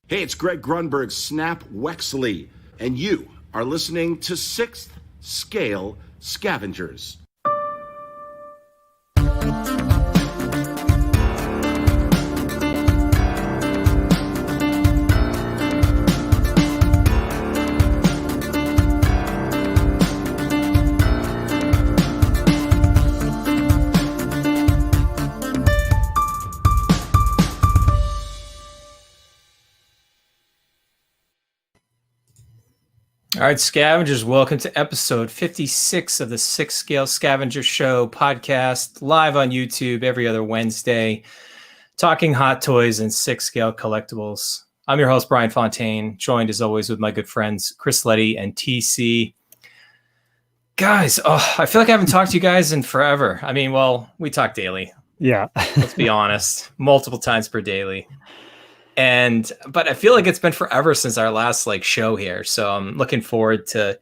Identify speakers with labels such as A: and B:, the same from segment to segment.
A: Hey, it's Greg Grunberg, Snap Wexley, and you are listening to 6th Scale Scavengers.
B: All right, Scavengers, welcome to episode 56 of the 6th Scale Scavenger Show podcast, live on YouTube every other Wednesday, talking hot toys and 6th Scale collectibles. I'm your host, Bryan Fontaine, joined as always with my good friends, Chris Letty and TC. Guys, I feel like I haven't talked to you guys in forever. I mean, well, we talk daily.
C: Yeah.
B: Let's be honest, multiple times per daily. But I feel like it's been forever since our last show here. So I'm looking forward to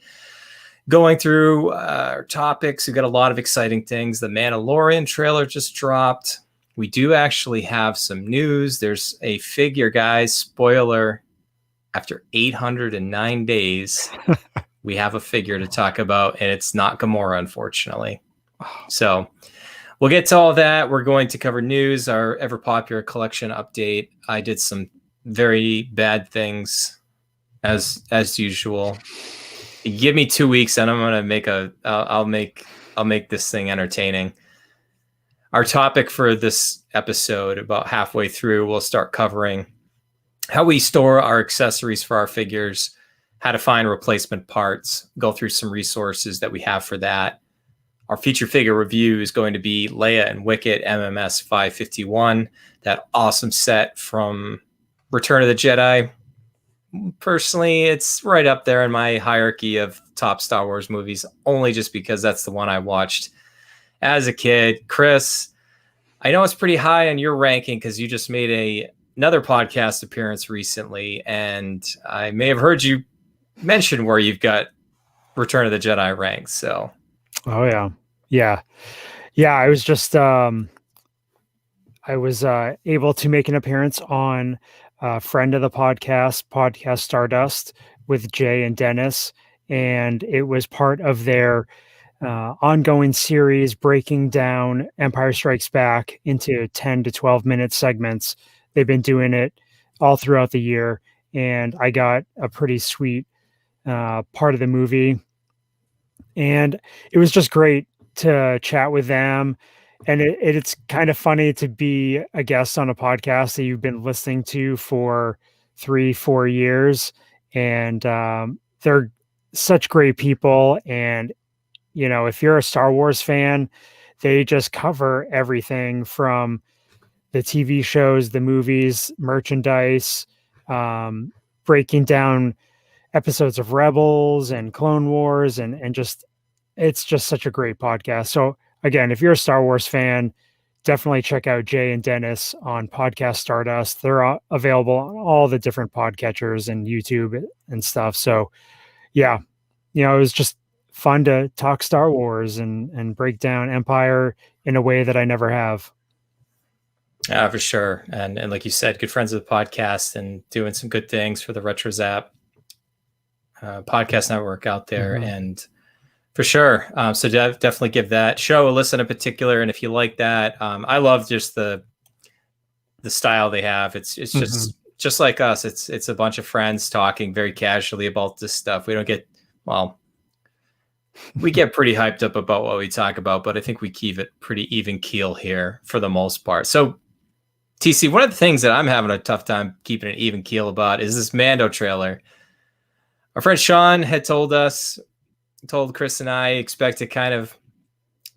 B: going through our topics. We've got a lot of exciting things. The Mandalorian trailer just dropped. We do actually have some news. There's a figure, guys. Spoiler, after 809 days, we have a figure to talk about, and it's not Gamora, unfortunately. So we'll get to all that. We're going to cover news, our ever popular collection update. I did some very bad things as usual. Give me 2 weeks and I'm going to I'll make this thing entertaining. Our topic for this episode, about halfway through, we'll start covering how we store our accessories for our figures, how to find replacement parts, go through some resources that we have for that. Our feature figure review is going to be Leia and Wicket MMS 551, that awesome set from Return of the Jedi. Personally, it's right up there in my hierarchy of top Star Wars movies, only just because that's the one I watched as a kid. Chris, I know it's pretty high on your ranking because you just made another podcast appearance recently, and I may have heard you mention where you've got Return of the Jedi ranked, so...
C: Oh yeah. I was just I was able to make an appearance on a friend of the podcast Stardust with Jay and Dennis, and it was part of their ongoing series breaking down Empire Strikes Back into 10 to 12 minute segments. They've been doing it all throughout the year, and I got a pretty sweet part of the movie. And it was just great to chat with them. And it's kind of funny to be a guest on a podcast that you've been listening to for 3-4 years. And they're such great people. And, if you're a Star Wars fan, they just cover everything from the TV shows, the movies, merchandise, breaking down episodes of Rebels and Clone Wars, and just, it's just such a great podcast. So again, if you're a Star Wars fan, definitely check out Jay and Dennis on Podcast Stardust. They're available on all the different podcatchers and YouTube and stuff. So yeah, it was just fun to talk Star Wars and break down Empire in a way that I never have.
B: Yeah, for sure. And like you said, good friends of the podcast and doing some good things for the Retro Zap podcast network out there. Mm-hmm. And for sure. So definitely give that show a listen in particular. And if you like that, I love just the style they have. It's just like us. It's a bunch of friends talking very casually about this stuff. We don't get, we get pretty hyped up about what we talk about, but I think we keep it pretty even keel here for the most part. So TC, one of the things that I'm having a tough time keeping an even keel about is this Mando trailer. Our friend Sean had told Chris and I expect it kind of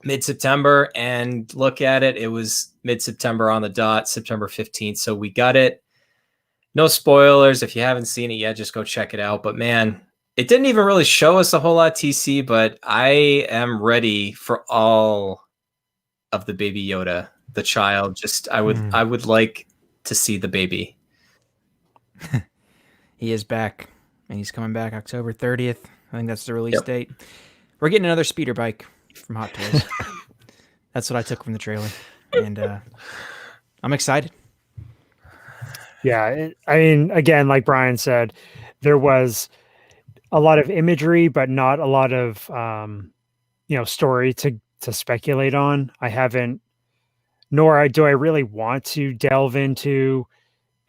B: mid-September, and look at it. It was mid-September on the dot, September 15th. So we got it. No spoilers. If you haven't seen it yet, just go check it out. But man, It didn't even really show us a whole lot TC, but I am ready for all of the baby Yoda, the child. Just I would like to see the baby.
D: He is back, and he's coming back October 30th. I think that's the release date. We're getting another speeder bike from Hot Toys. That's what I took from the trailer, and I'm excited.
C: Yeah, I mean, again, like Bryan said, there was a lot of imagery, but not a lot of story to speculate on. I haven't, nor do I really want to delve into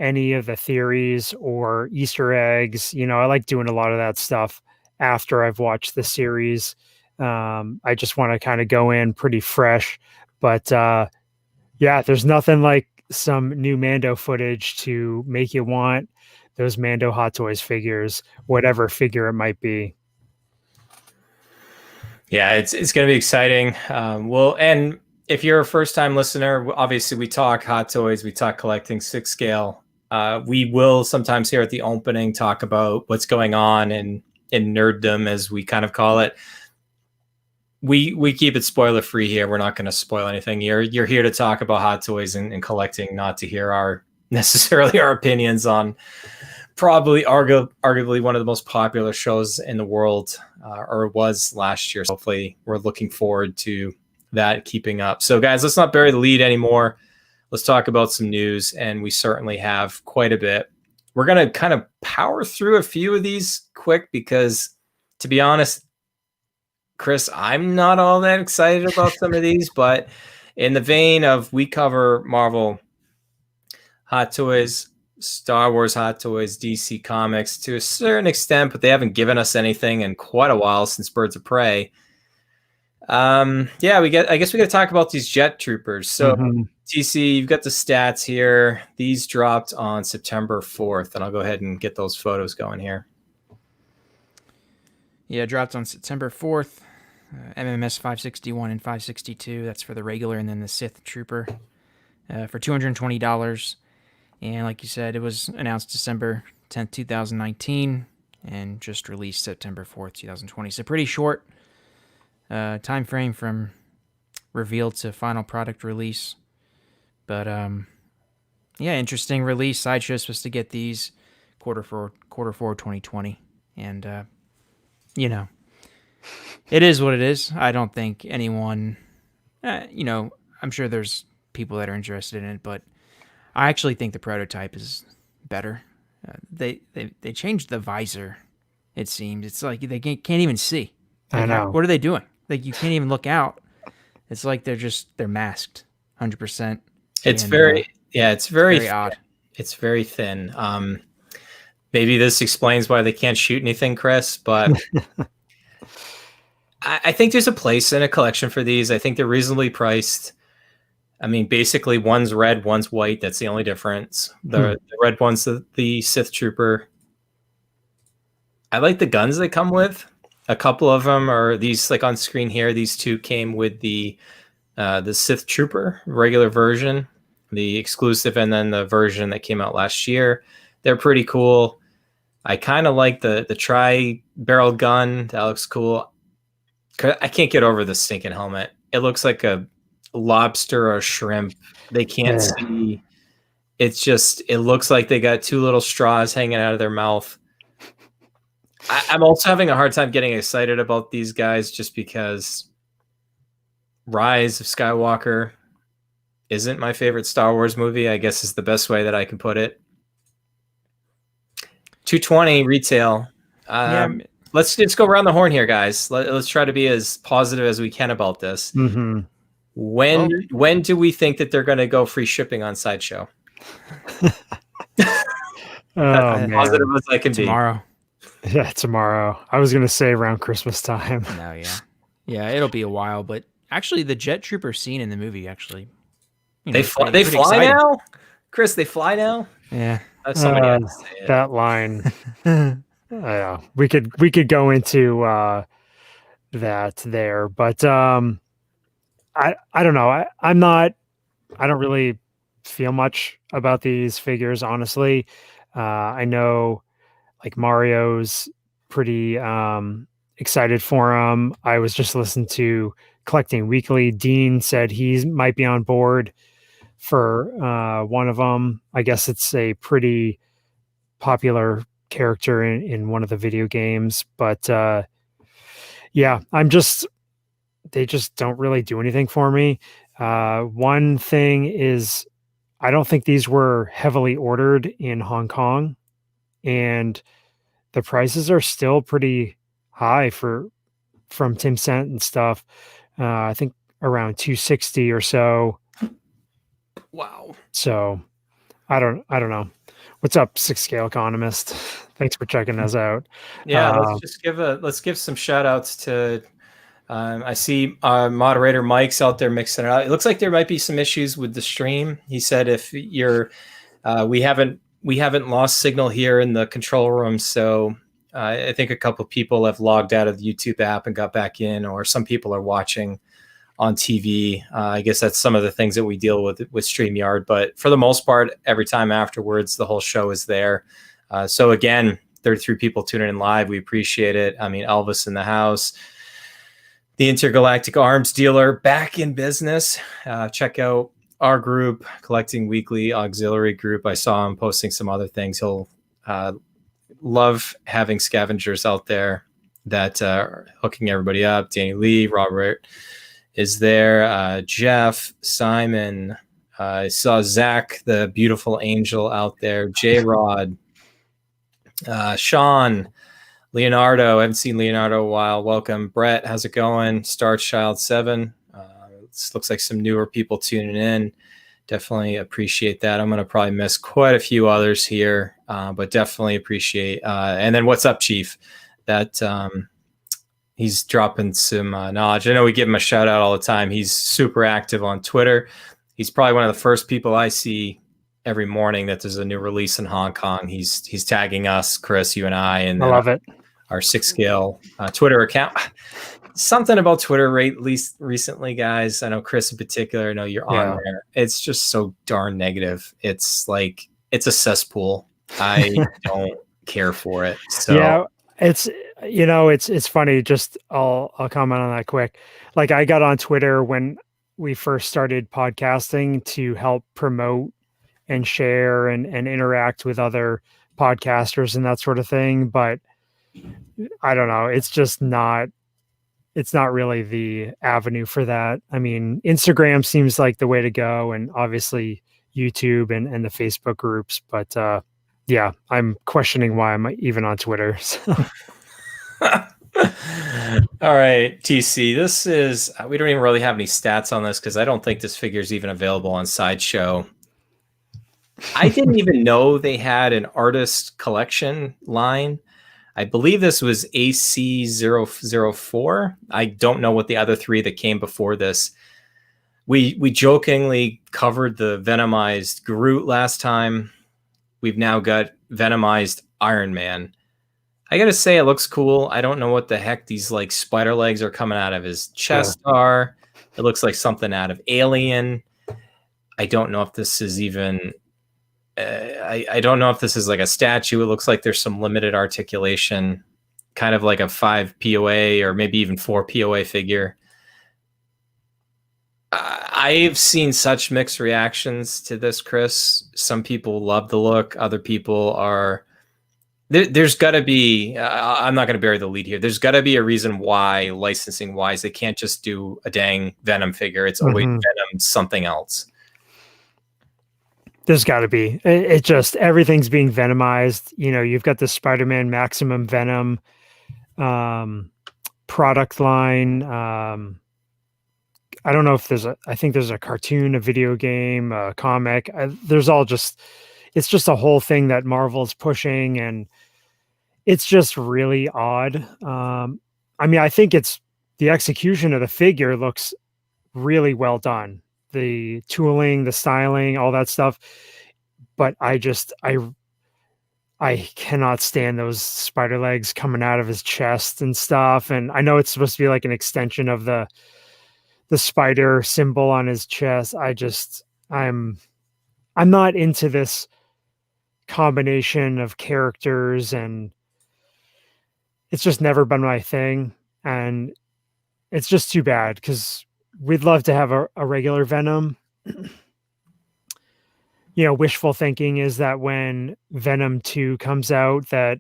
C: any of the theories or Easter eggs. I like doing a lot of that stuff after I've watched the series. I just want to kind of go in pretty fresh, but there's nothing like some new Mando footage to make you want those Mando Hot Toys figures, whatever figure it might be.
B: Yeah, it's going to be exciting. And if you're a first-time listener, obviously we talk Hot Toys, we talk collecting 6 scale. We will sometimes here at the opening talk about what's going on in nerddom, as we kind of call it. We keep it spoiler free here. We're not going to spoil anything. You're here to talk about Hot Toys and collecting, not to hear necessarily our opinions on probably arguably one of the most popular shows in the world, or was last year. So hopefully we're looking forward to that keeping up. So guys, let's not bury the lead anymore. Let's talk about some news, and we certainly have quite a bit. We're going to kind of power through a few of these quick because, to be honest, Chris, I'm not all that excited about some of these, but in the vein of we cover Marvel Hot Toys, Star Wars Hot Toys, DC Comics to a certain extent, but they haven't given us anything in quite a while since Birds of Prey. I guess we got to talk about these Jet Troopers. So TC, you've got the stats here. These dropped on September 4th, and I'll go ahead and get those photos going here.
D: Yeah, dropped on September 4th. MMS 561 and 562. That's for the regular, and then the Sith Trooper for $220. And like you said, it was announced December 10th, 2019, and just released September 4th, 2020. So pretty short time frame from reveal to final product release. But interesting release. Sideshow's supposed to get these quarter four 2020, and it is what it is. I don't think anyone, I'm sure there's people that are interested in it, but I actually think the prototype is better. They changed the visor. It seems it's like they can't even see. Like,
C: I know.
D: What are they doing? Like you can't even look out. It's like they're masked 100%.
B: It's very
D: odd.
B: It's very thin. Maybe this explains why they can't shoot anything, Chris, but I think there's a place in a collection for these. I think they're reasonably priced. I mean, basically one's red, one's white. That's the only difference. The red one's the Sith Trooper. I like the guns they come with. A couple of them are these, like on screen here. These two came with the Sith Trooper regular version, the exclusive, and then the version that came out last year. They're pretty cool. I kind of like the tri-barrel gun. That looks cool. I can't get over the stinking helmet. It looks like a lobster or a shrimp. They can't see. It looks like they got two little straws hanging out of their mouth. I'm also having a hard time getting excited about these guys just because Rise of Skywalker isn't my favorite Star Wars movie, I guess is the best way that I can put it. $220 retail. Let's just go around the horn here, guys. Let's try to be as positive as we can about this.
C: Mm-hmm.
B: When do we think that they're going to go free shipping on Sideshow? As positive as I can
D: tomorrow.
B: be.
C: Yeah, tomorrow. I was going to say around Christmas time.
D: No, yeah. Yeah, it'll be a while, but actually the Jet Trooper scene in the movie actually...
B: They fly now? Chris, they fly now?
D: Yeah.
B: Somebody had to say it.
C: That line. We could go into that there, but I don't know. I don't really feel much about these figures, honestly. I know like Mario's pretty excited for him. I was just listening to Collecting Weekly. Dean said he might be on board for one of them. I guess it's a pretty popular character in one of the video games, but yeah, they just don't really do anything for me. One thing is, I don't think these were heavily ordered in Hong Kong, and the prices are still pretty high from Tim Cent and stuff. I think around 260 or so.
B: Wow.
C: So I don't know. What's up, 6 Scale Economist? Thanks for checking us out.
B: Yeah, let's give some shout outs to I see moderator Mike's out there mixing it out. It looks like there might be some issues with the stream. He said if you're we haven't lost signal here in the control room, so I think a couple of people have logged out of the YouTube app and got back in, or some people are watching on TV. I guess that's some of the things that we deal with StreamYard, but for the most part, every time afterwards, the whole show is there. So again, 33 people tuning in live. We appreciate it. I mean, Elvis in the house, the Intergalactic Arms Dealer back in business. Check out our group, Collecting Weekly Auxiliary Group. I saw him posting some other things. He'll love having scavengers out there that are hooking everybody up. Danny Lee, Robert is there. Jeff, Simon. I saw Zach, the beautiful angel, out there. J-Rod, Sean, Leonardo. I haven't seen Leonardo in a while. Welcome. Brett, how's it going? Star Child 7. This looks like some newer people tuning in. Definitely appreciate that. I'm going to probably miss quite a few others here, but definitely appreciate. And then what's up, Chief? That he's dropping some knowledge. I know we give him a shout out all the time. He's super active on Twitter. He's probably one of the first people I see every morning that there's a new release in Hong Kong. He's tagging us, Chris, you and I, and
C: I love it.
B: Our 6 Scale Twitter account. Something about Twitter rate, at least recently, guys. I know Chris in particular. I know you're on there. It's just so darn negative. It's like it's a cesspool. I don't care for it. So
C: yeah, it's funny. Just I'll comment on that quick. Like, I got on Twitter when we first started podcasting to help promote and share and interact with other podcasters and that sort of thing. But I don't know. It's just not. It's not really the avenue for that. I mean, Instagram seems like the way to go, and obviously YouTube and the Facebook groups. But yeah, I'm questioning why I'm even on Twitter. So.
B: All right, TC, this is, we don't even really have any stats on this because I don't think this figure is even available on Sideshow. I didn't even know they had an artist collection line. I believe this was AC004. I don't know what the other three that came before this. We jokingly covered the Venomized Groot last time. We've now got Venomized Iron Man. I gotta say, it looks cool. I don't know what the heck these like spider legs are coming out of his chest are. It looks like something out of Alien. I don't know if this is even... I don't know if this is like a statue. It looks like there's some limited articulation, kind of like a 5 POA or maybe even 4 POA figure. I've seen such mixed reactions to this, Chris. Some people love the look. Other people are... There's got to be... I'm not going to bury the lead here. There's got to be a reason why, licensing-wise, they can't just do a dang Venom figure. It's always Venom something else.
C: There's got to be. It just, everything's being venomized. You know, you've got the Spider-Man Maximum Venom product line. I don't know if I think there's a cartoon, a video game, a comic. There's all just, it's just a whole thing that Marvel's pushing, and it's just really odd. I mean, I think the execution of the figure looks really well done. The tooling, the styling, all that stuff. But I cannot stand those spider legs coming out of his chest and stuff. And I know it's supposed to be like an extension of the spider symbol on his chest. I'm not into this combination of characters, and it's just never been my thing, and it's just too bad because we'd love to have a regular Venom. Wishful thinking is that when Venom 2 comes out, that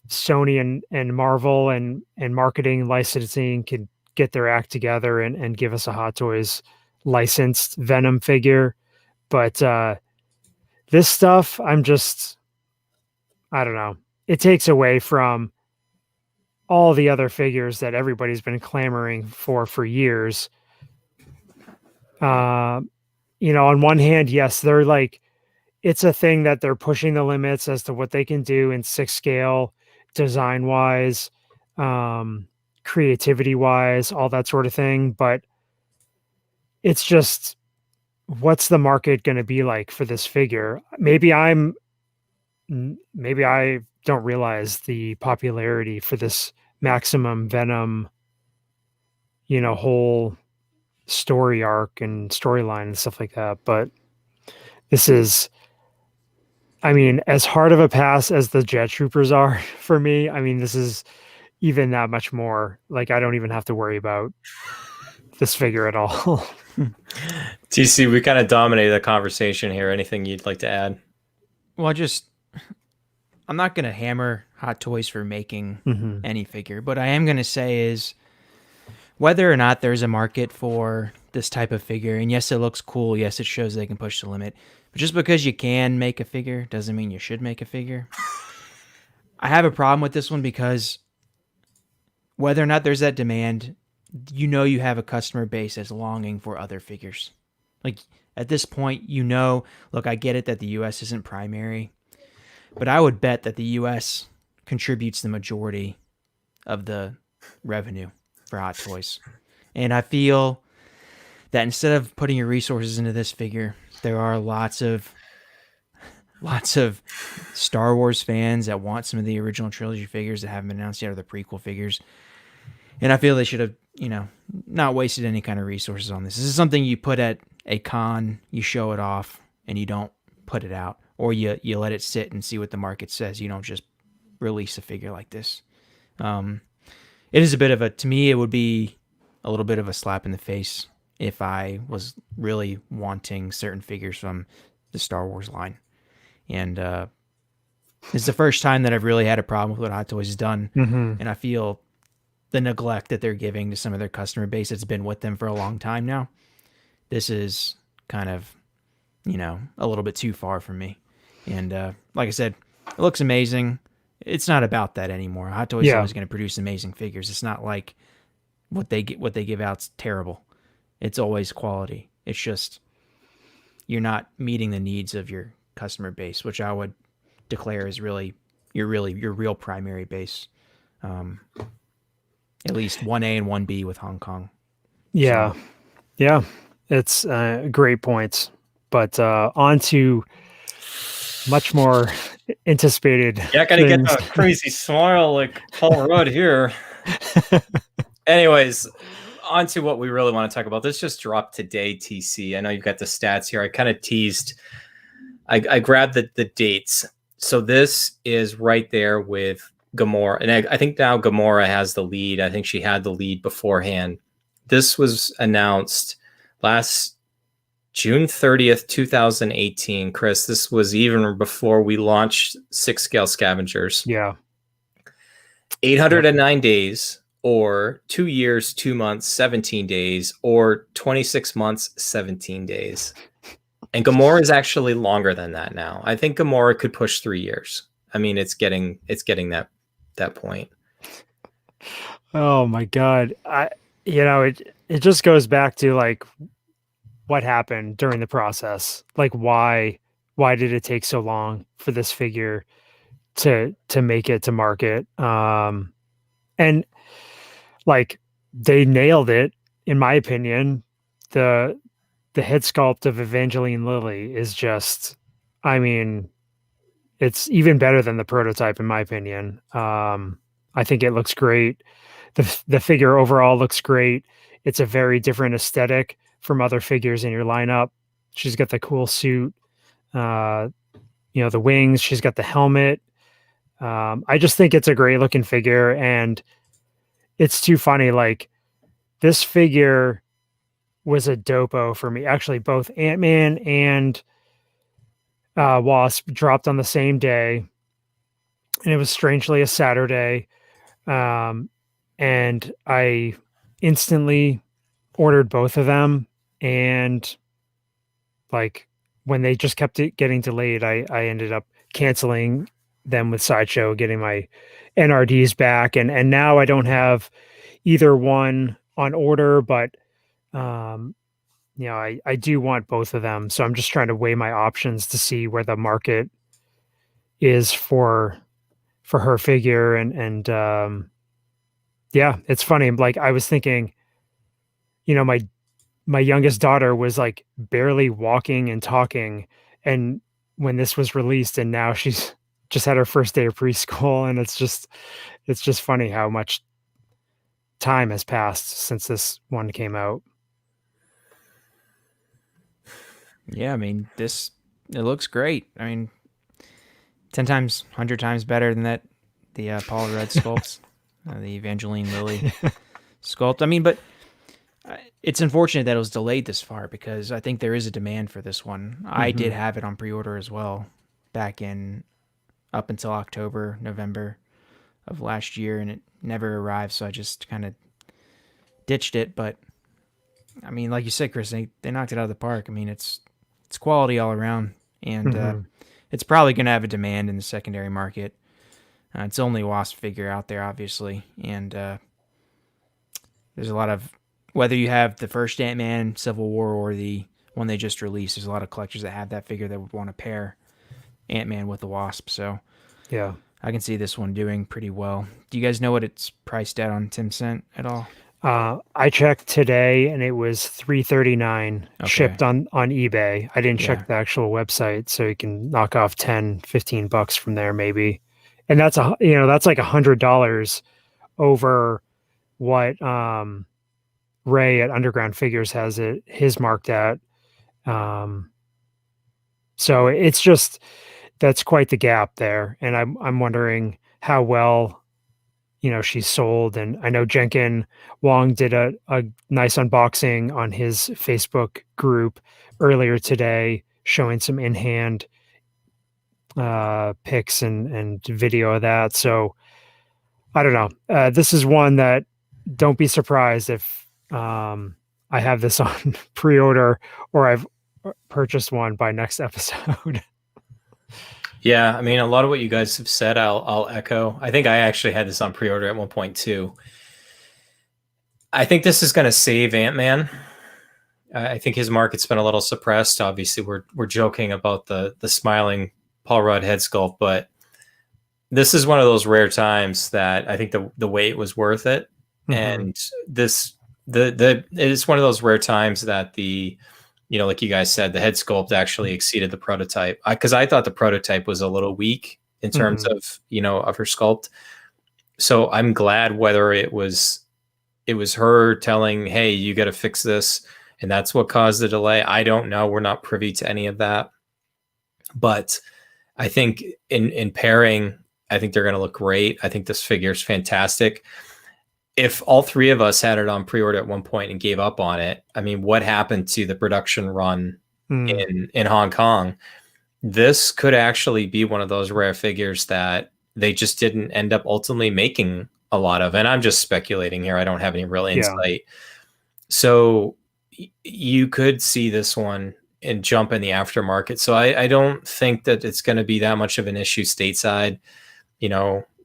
C: Sony and Marvel and marketing licensing could get their act together and give us a Hot Toys licensed Venom figure. But this stuff, I don't know. It takes away from all the other figures that everybody's been clamoring for years. On one hand, yes, they're like, it's a thing that they're pushing the limits as to what they can do in 6 scale, design wise, creativity wise, all that sort of thing. But it's just, what's the market going to be like for this figure? Maybe I don't realize the popularity for this Maximum Venom, whole story arc and storyline and stuff like that. But this is, as hard of a pass as the Jet Troopers are for me, this is even that much more. Like, I don't even have to worry about this figure at all.
B: TC, we kind of dominated the conversation here. Anything you'd like to add?
D: Well, I'm not going to hammer Hot Toys for making any figure, but I am going to say is whether or not there's a market for this type of figure, and yes, it looks cool. Yes, it shows they can push the limit. But just because you can make a figure doesn't mean you should make a figure. I have a problem with this one because whether or not there's that demand, you have a customer base that's longing for other figures. Like, at this point, look, I get it that the U.S. isn't primary, but I would bet that the U.S. contributes the majority of the revenue for Hot Toys. And I feel that instead of putting your resources into this figure, there are lots of Star Wars fans that want some of the original trilogy figures that haven't been announced yet, or the prequel figures. And I feel they should have, not wasted any kind of resources on this. This is something you put at a con, you show it off, and you don't put it out. Or you let it sit and see what the market says. You don't just release a figure like this. It is to me, it would be a little bit of a slap in the face if I was really wanting certain figures from the Star Wars line. And it's the first time that I've really had a problem with what Hot Toys has done. And I feel the neglect that they're giving to some of their customer base that's been with them for a long time now. This is kind of, a little bit too far from me. And like I said, it looks amazing. It's not about that anymore. Hot Toys is always going to produce amazing figures. It's not like what they give out's terrible. It's always quality. It's just you're not meeting the needs of your customer base, which I would declare is your real primary base. At least 1A and 1B with Hong Kong.
C: Yeah.
D: So.
C: Yeah. It's great points. But on to much more anticipated.
B: Yeah, gotta get a crazy smile like Paul Rudd here. Anyways, on to what we really want to talk about. This just dropped today, TC. I know you've got the stats here. I kind of teased. I grabbed the dates. So this is right there with Gamora. And I think now Gamora has the lead. I think she had the lead beforehand. This was announced last June 30th, 2018. Chris, this was even before we launched 6 scale Scavengers.
C: Yeah.
B: 809 days, or 2 years, 2 months, 17 days, or 26 months, 17 days. And Gamora is actually longer than that now. I think Gamora could push 3 years. It's getting that point.
C: Oh my God. It just goes back to like what happened during the process. Like why did it take so long for this figure to make it to market? And like they nailed it, in my opinion. The head sculpt of Evangeline Lilly is just, it's even better than the prototype, in my opinion. I think it looks great. The figure overall looks great. It's a very different aesthetic from other figures in your lineup. She's got the cool suit, the wings. She's got the helmet. I just think it's a great looking figure, and it's too funny. Like, this figure was a dopo for me. Actually, both Ant-Man and Wasp dropped on the same day, and it was strangely a Saturday. And I instantly ordered both of them, and like when they just kept it getting delayed, I ended up canceling them with Sideshow, getting my NRDs back, and now I don't have either one on order, but I do want both of them, so I'm just trying to weigh my options to see where the market is for her figure, and yeah, it's funny. Like, I was thinking, my youngest daughter was like barely walking and talking, and when this was released, and now she's just had her first day of preschool, and it's just funny how much time has passed since this one came out.
D: Yeah, I mean, it looks great. I mean, 10 times, 100 times better than the Paul Rudd sculpts, the Evangeline Lilly sculpt. I mean, but it's unfortunate that it was delayed this far, because I think there is a demand for this one. I did have it on pre-order as well back up until October, November of last year, and it never arrived, so I just kind of ditched it. But I mean, like you said, Chris, they knocked it out of the park. I mean, it's quality all around, and it's probably going to have a demand in the secondary market. It's the only Wasp figure out there, obviously, and there's a lot of, whether you have the first Ant-Man Civil War or the one they just released, there's a lot of collectors that have that figure that would want to pair Ant-Man with the Wasp. So
C: Yeah.
D: I can see this one doing pretty well. Do you guys know what it's priced at on Tim Cent at all?
C: I checked today, and it was $339 shipped on eBay. I didn't check the actual website, so you can knock off $10-15 from there maybe. And that's that's like $100 over what Ray at Underground Figures has his marked at. So it's just, that's quite the gap there, and I'm wondering how well she's sold. And I know Jenkin Wong did a nice unboxing on his Facebook group earlier today, showing some in-hand pics and video of that. So I don't know. This is one that, don't be surprised if I have this on pre-order, or I've purchased one by next episode.
B: Yeah, I mean, a lot of what you guys have said, I'll echo. I think I actually had this on pre-order at one point too. I think this is going to save Ant-Man. I think his market's been a little suppressed. Obviously, we're joking about the smiling Paul Rudd head sculpt, but this is one of those rare times that I think the wait was worth it. And this it's one of those rare times that like you guys said, the head sculpt actually exceeded the prototype, because I thought the prototype was a little weak in terms of of her sculpt. So I'm glad, whether it was her telling, hey, you got to fix this, and that's what caused the delay. I don't know. We're not privy to any of that. But I think in pairing, I think they're going to look great. I think this figure is fantastic. If all three of us had it on pre-order at one point and gave up on it, I mean, what happened to the production run in Hong Kong? This could actually be one of those rare figures that they just didn't end up ultimately making a lot of. And I'm just speculating here. I don't have any real insight. So you could see this one and jump in the aftermarket. So I don't think that it's going to be that much of an issue stateside.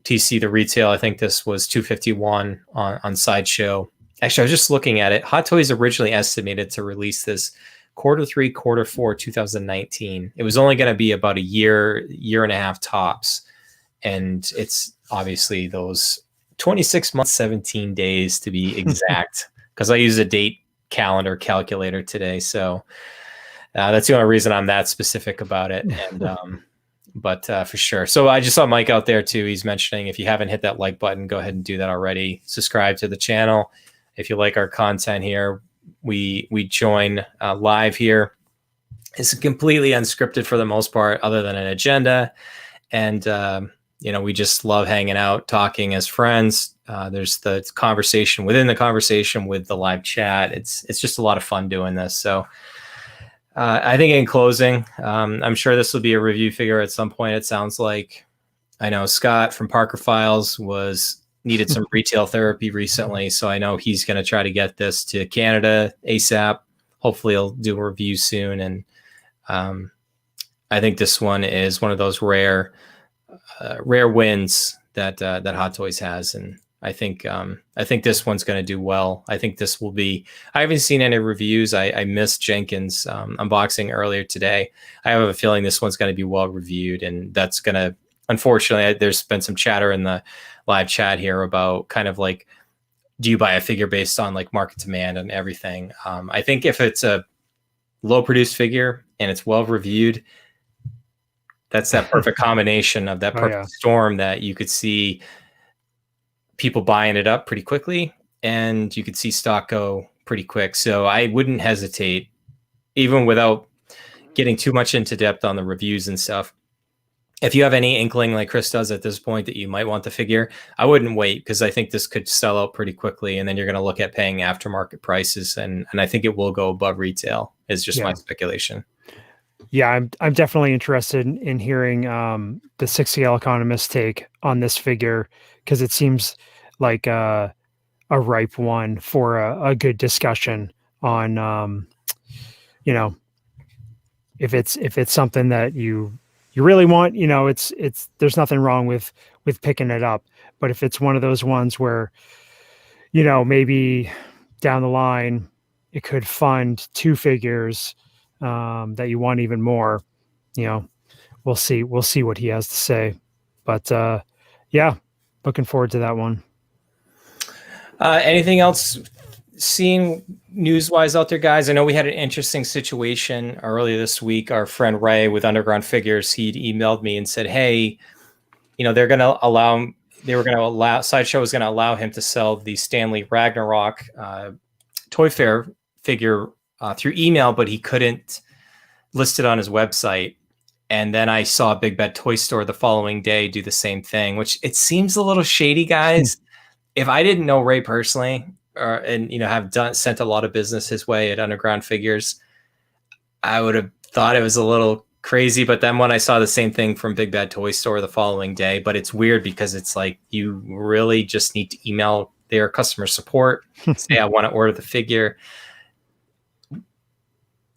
B: TC, the retail, I think this was $251 on Sideshow. Actually, I was just looking at it. Hot Toys originally estimated to release this Q3, Q4 2019. It was only going to be about a year and a half tops. And it's obviously those 26 months, 17 days to be exact, because I use a date calendar calculator today. So that's the only reason I'm that specific about it. And but for sure. So I just saw Mike out there too. He's mentioning, if you haven't hit that like button, go ahead and do that already. Subscribe to the channel. If you like our content here, we join live here. It's completely unscripted for the most part, other than an agenda. And we just love hanging out, talking as friends. There's the conversation within the conversation with the live chat. It's just a lot of fun doing this. So I think in closing, I'm sure this will be a review figure at some point. It sounds like. I know Scott from Parker Files needed some retail therapy recently, so I know he's going to try to get this to Canada ASAP. Hopefully he'll do a review soon. And I think this one is one of those rare wins that Hot Toys has. And I think this one's going to do well. I think this will be, I haven't seen any reviews. I missed Jenkins unboxing earlier today. I have a feeling this one's going to be well reviewed, and that's going to, unfortunately, there's been some chatter in the live chat here about kind of like, do you buy a figure based on like market demand and everything? I think if it's a low produced figure and it's well reviewed, that's that perfect combination of that perfect storm that you could see people buying it up pretty quickly and you could see stock go pretty quick. So I wouldn't hesitate, even without getting too much into depth on the reviews and stuff. If you have any inkling like Chris does at this point that you might want the figure, I wouldn't wait, because I think this could sell out pretty quickly, and then you're going to look at paying aftermarket prices, and I think it will go above retail, is just my speculation.
C: Yeah, I'm definitely interested in hearing the 6CL Economist take on this figure, because it seems like a ripe one for a good discussion on, if it's something that you really want, it's there's nothing wrong with picking it up. But if it's one of those ones where, maybe down the line it could fund two figures that you want even more, we'll see what he has to say. But looking forward to that one.
B: Anything else seen news-wise out there, guys? I know we had an interesting situation earlier this week. Our friend Ray with Underground Figures, he'd emailed me and said, hey, Sideshow was going to allow him to sell the Stanley Ragnarok Toy Fair figure through email, but he couldn't list it on his website. And then I saw Big Bad Toy Store the following day do the same thing, which it seems a little shady, guys. If I didn't know Ray personally, have sent a lot of business his way at Underground Figures, I would have thought it was a little crazy. But then when I saw the same thing from Big Bad Toy Store the following day, but it's weird because it's like you really just need to email their customer support, say I want to order the figure.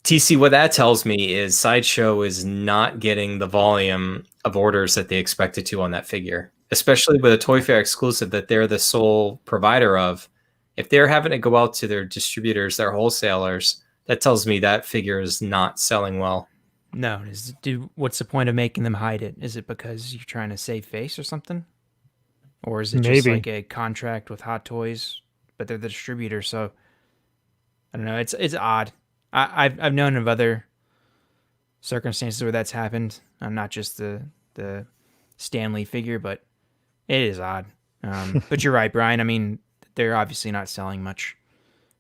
B: TC, what that tells me is Sideshow is not getting the volume of orders that they expected to on that figure, especially with a Toy Fair exclusive that they're the sole provider of. If they're having to go out to their distributors, their wholesalers, that tells me that figure is not selling well.
D: No, what's the point of making them hide it? Is it because you're trying to save face or something? Or is it just like a contract with Hot Toys, but they're the distributor? So I don't know. It's odd. I've known of other circumstances where that's happened. Not just the Stanley figure, but it is odd. But you're right, Brian. I mean, they're obviously not selling much,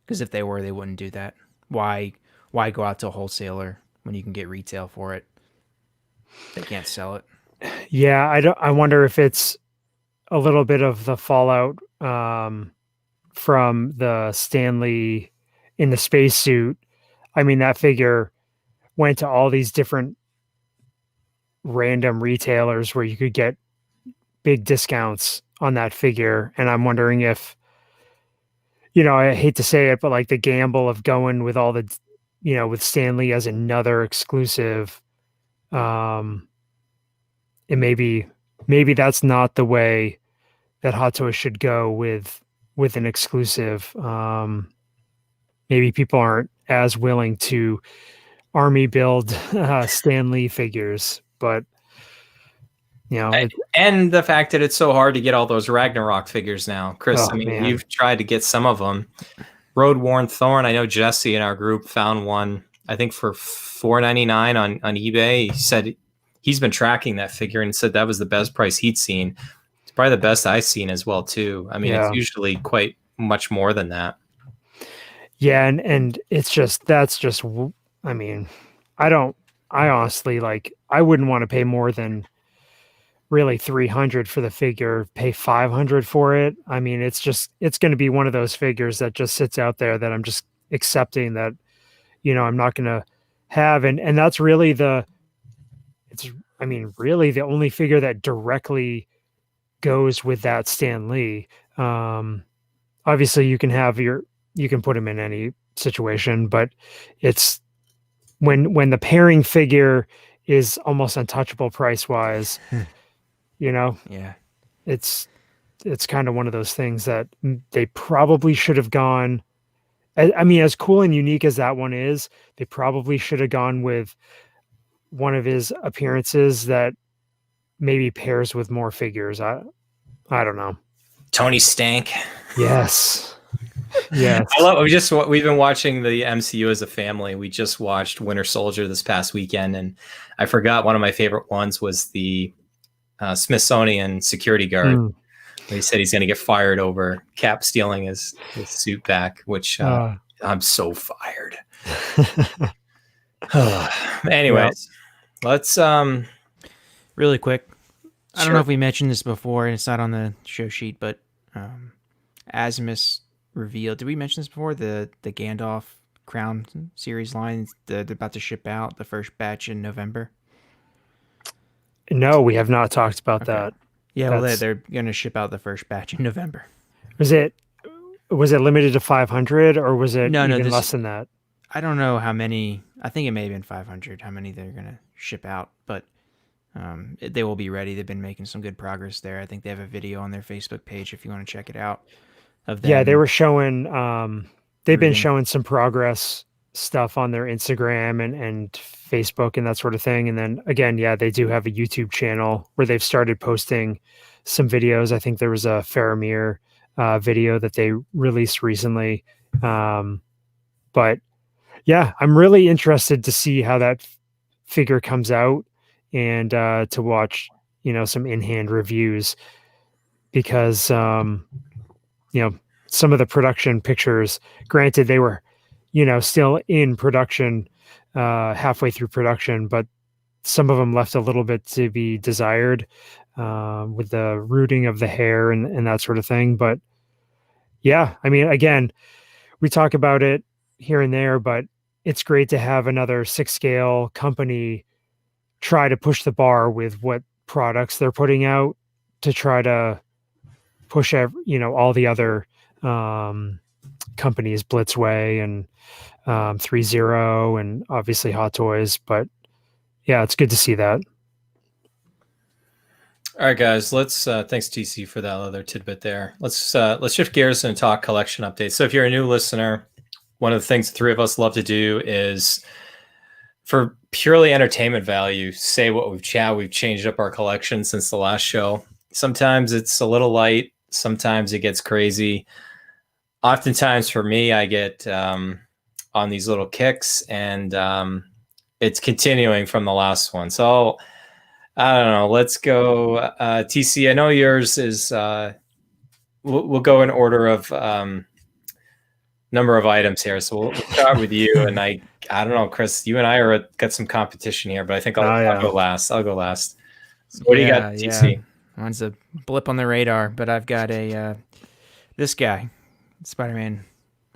D: because if they were, they wouldn't do that. Why go out to a wholesaler when you can get retail for it? They can't sell it.
C: Yeah, I wonder if it's a little bit of the fallout from the Stanley in the spacesuit. I mean, that figure went to all these different random retailers where you could get big discounts on that figure. And I'm wondering if, I hate to say it, but like the gamble of going with all the, with Stanley as another exclusive, and maybe that's not the way that Hot Toys should go with an exclusive. Maybe people aren't as willing to army build Stanley figures, but
B: and the fact that it's so hard to get all those Ragnarok figures now, Chris. You've tried to get some of them. Road Worn Thorn. I know Jesse in our group found one, I think for $4.99 on eBay. He said he's been tracking that figure and said that was the best price he'd seen. It's probably the best I've seen as well too. I mean, It's usually quite much more than that.
C: Yeah, and I honestly, I wouldn't want to pay more than really 300 for the figure, pay 500 for it. I mean, it's going to be one of those figures that just sits out there that I'm just accepting that, I'm not going to have. And that's really really the only figure that directly goes with that Stan Lee. Obviously you can put him in any situation, but it's when the pairing figure is almost untouchable price wise,
D: Yeah.
C: it's kind of one of those things that they probably should have gone. I mean, as cool and unique as that one is, they probably should have gone with one of his appearances that maybe pairs with more figures. I don't know.
B: Tony Stank.
C: Yes. Yes.
B: We've been watching the MCU as a family. We just watched Winter Soldier this past weekend, and I forgot one of my favorite ones was the Smithsonian security guard. He said he's going to get fired over Cap stealing his suit back, which I'm so fired. Anyways, let's
D: really quick. I don't know
B: Sure.
D: if we mentioned this before, and it's not on the show sheet, but Asimus revealed. Did we mention this before? The Gandalf Crown series line, they're about to ship out the first batch in November.
C: No, we have not talked about that.
D: Yeah, well, they're going to ship out the first batch in November.
C: Was it limited to 500 or was it even less than that?
D: I don't know how many. I think it may have been 500, how many they're going to ship out, but they will be ready. They've been making some good progress there. I think they have a video on their Facebook page if you want to check it out.
C: Yeah, they were showing, they've been showing some progress stuff on their Instagram and Facebook and that sort of thing. And then again, yeah, they do have a YouTube channel where they've started posting some videos. I think there was a Faramir video that they released recently. But yeah, I'm really interested to see how that figure comes out and to watch, some in-hand reviews because, some of the production pictures, granted they were, still in production, halfway through production, but some of them left a little bit to be desired with the rooting of the hair and that sort of thing. But yeah, I mean, again, we talk about it here and there, but it's great to have another 6-scale company try to push the bar with what products they're putting out to try to push, all the other companies, Blitzway and 3-0 and obviously Hot Toys. But yeah, it's good to see that.
B: All right, guys. Let's thanks TC for that other tidbit there. Let's shift gears and talk collection updates. So if you're a new listener, one of the things the three of us love to do is, for purely entertainment value, say what we've chatted. We've changed up our collection since the last show. Sometimes it's a little light. Sometimes it gets crazy. Oftentimes for me, I get on these little kicks, and it's continuing from the last one. So I don't know. Let's go. TC, I know yours is, we'll go in order of number of items here. So we'll start with you. And I don't know, Chris, you and I got some competition here, but I think I'll go last. I'll go last. So what do you got, TC?
D: Yeah. Mine's a blip on the radar, but I've got this guy, Spider-Man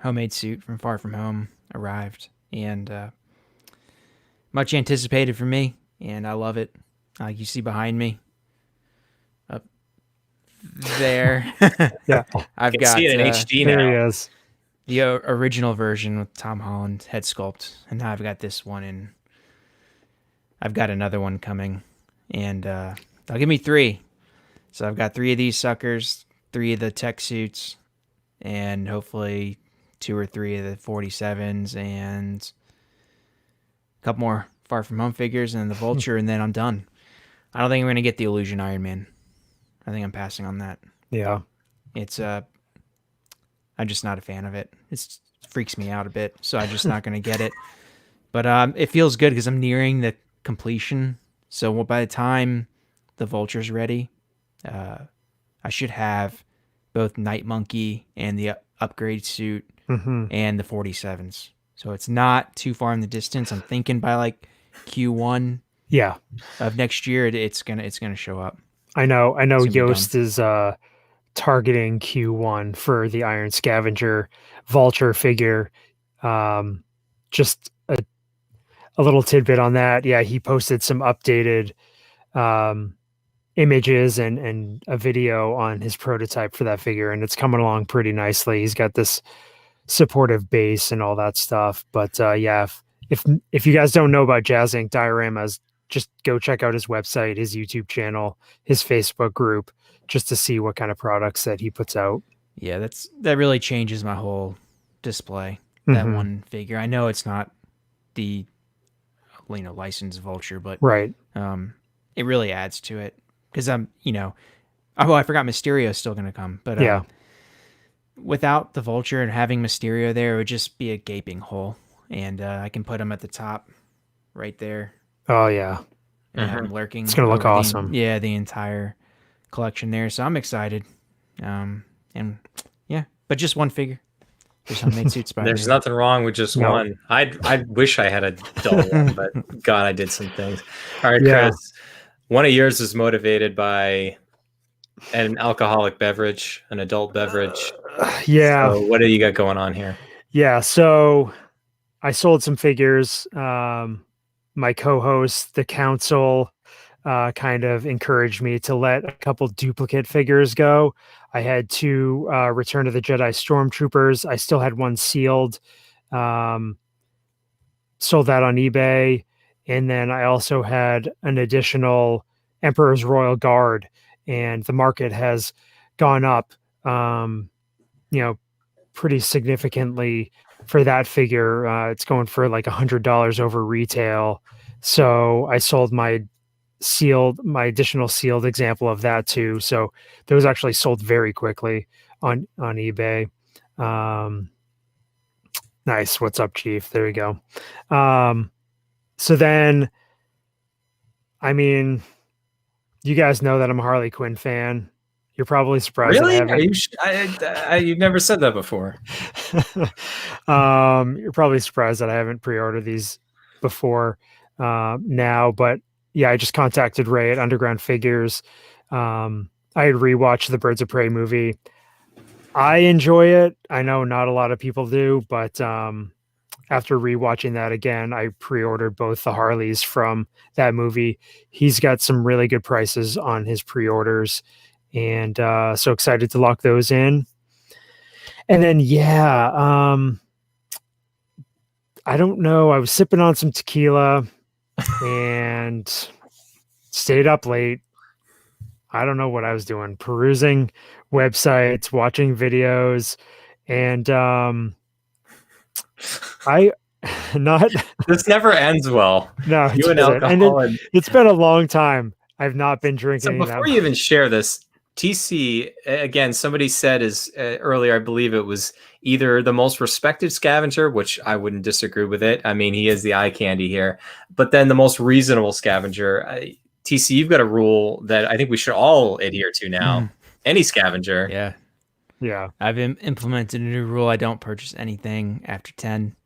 D: homemade suit from Far From Home arrived, and much anticipated for me, and I love it. Like you see behind me, up there.
C: Yeah,
B: I've got see it in HD now.
C: There he is.
D: The original version with Tom Holland head sculpt, and now I've got this one, and I've got another one coming, and they'll give me 3. So I've got 3 of these suckers, 3 of the tech suits, and hopefully 2 or 3 of the 47s, and a couple more Far From Home figures, and the Vulture, and then I'm done. I don't think I'm going to get the Illusion Iron Man. I think I'm passing on that.
C: Yeah.
D: It's I'm just not a fan of it. It freaks me out a bit, so I'm just not going to get it. But it feels good because I'm nearing the completion. So by the time the Vulture's ready, I should have both Night Monkey and the upgrade suit and the 47s. So it's not too far in the distance. I'm thinking by like Q1 of next year, it's gonna show up.
C: I know
D: It's gonna be
C: Yoast
D: dumb.
C: is targeting Q1 for the Iron Scavenger Vulture figure. Just a little tidbit on that. Yeah, he posted some updated um, images and a video on his prototype for that figure, and it's coming along pretty nicely. He's got this supportive base and all that stuff. But yeah, if you guys don't know about Jazz Inc. dioramas, just go check out his website, his YouTube channel, his Facebook group, just to see what kind of products that he puts out.
D: Yeah, that really changes my whole display. That
C: Mhm.
D: one figure. I know it's not the licensed Vulture, but
C: Right.
D: it really adds to it because I forgot Mysterio's still gonna come, but
C: Yeah.
D: without the Vulture and having Mysterio there, it would just be a gaping hole, and I can put him at the top, right there,
C: Oh yeah.
D: and have him lurking.
C: It's gonna look
D: over
C: awesome.
D: the entire collection there. So I'm excited, and yeah, but just one figure. There's homemade suit spider.
B: There's nothing wrong with just
C: No.
B: one. I wish I had a dull one, but God, I did some things. All right,
C: Yeah.
B: Chris. One of yours is motivated by an alcoholic beverage, an adult beverage.
C: Yeah.
B: So what do you got going on here?
C: Yeah. So I sold some figures. My co-host, the council, kind of encouraged me to let a couple duplicate figures go. I had two Return of the Jedi Stormtroopers. I still had one sealed. Sold that on eBay. And then I also had an additional Emperor's Royal Guard. And the market has gone up, pretty significantly for that figure. It's going for like $100 over retail. So I sold my additional sealed example of that too. So those actually sold very quickly on eBay. Nice. What's up, Chief? There you go. So then, I mean, you guys know that I'm a Harley Quinn fan. You're probably surprised.
B: Really?
C: That I haven't.
B: You've never said that before.
C: You're probably surprised that I haven't pre-ordered these before now, but yeah, I just contacted Ray at Underground Figures. I had rewatched the Birds of Prey movie. I enjoy it. I know not a lot of people do, but after rewatching that again, I pre-ordered both the Harleys from that movie. He's got some really good prices on his pre-orders, and so excited to lock those in. And then, yeah, I don't know. I was sipping on some tequila and stayed up late. I don't know what I was doing, perusing websites, watching videos, and I not
B: This never ends well.
C: no, it
B: You and
C: doesn't.
B: alcohol.
C: It's been a long time. I've not been drinking.
B: So before you even share this, TC, again, somebody said is earlier, I believe it was either the most respected scavenger, which I wouldn't disagree with it. I mean, he is the eye candy here, but then the most reasonable scavenger. TC, you've got a rule that I think we should all adhere to now. Any scavenger.
D: Yeah. I've implemented a new rule. I don't purchase anything after 10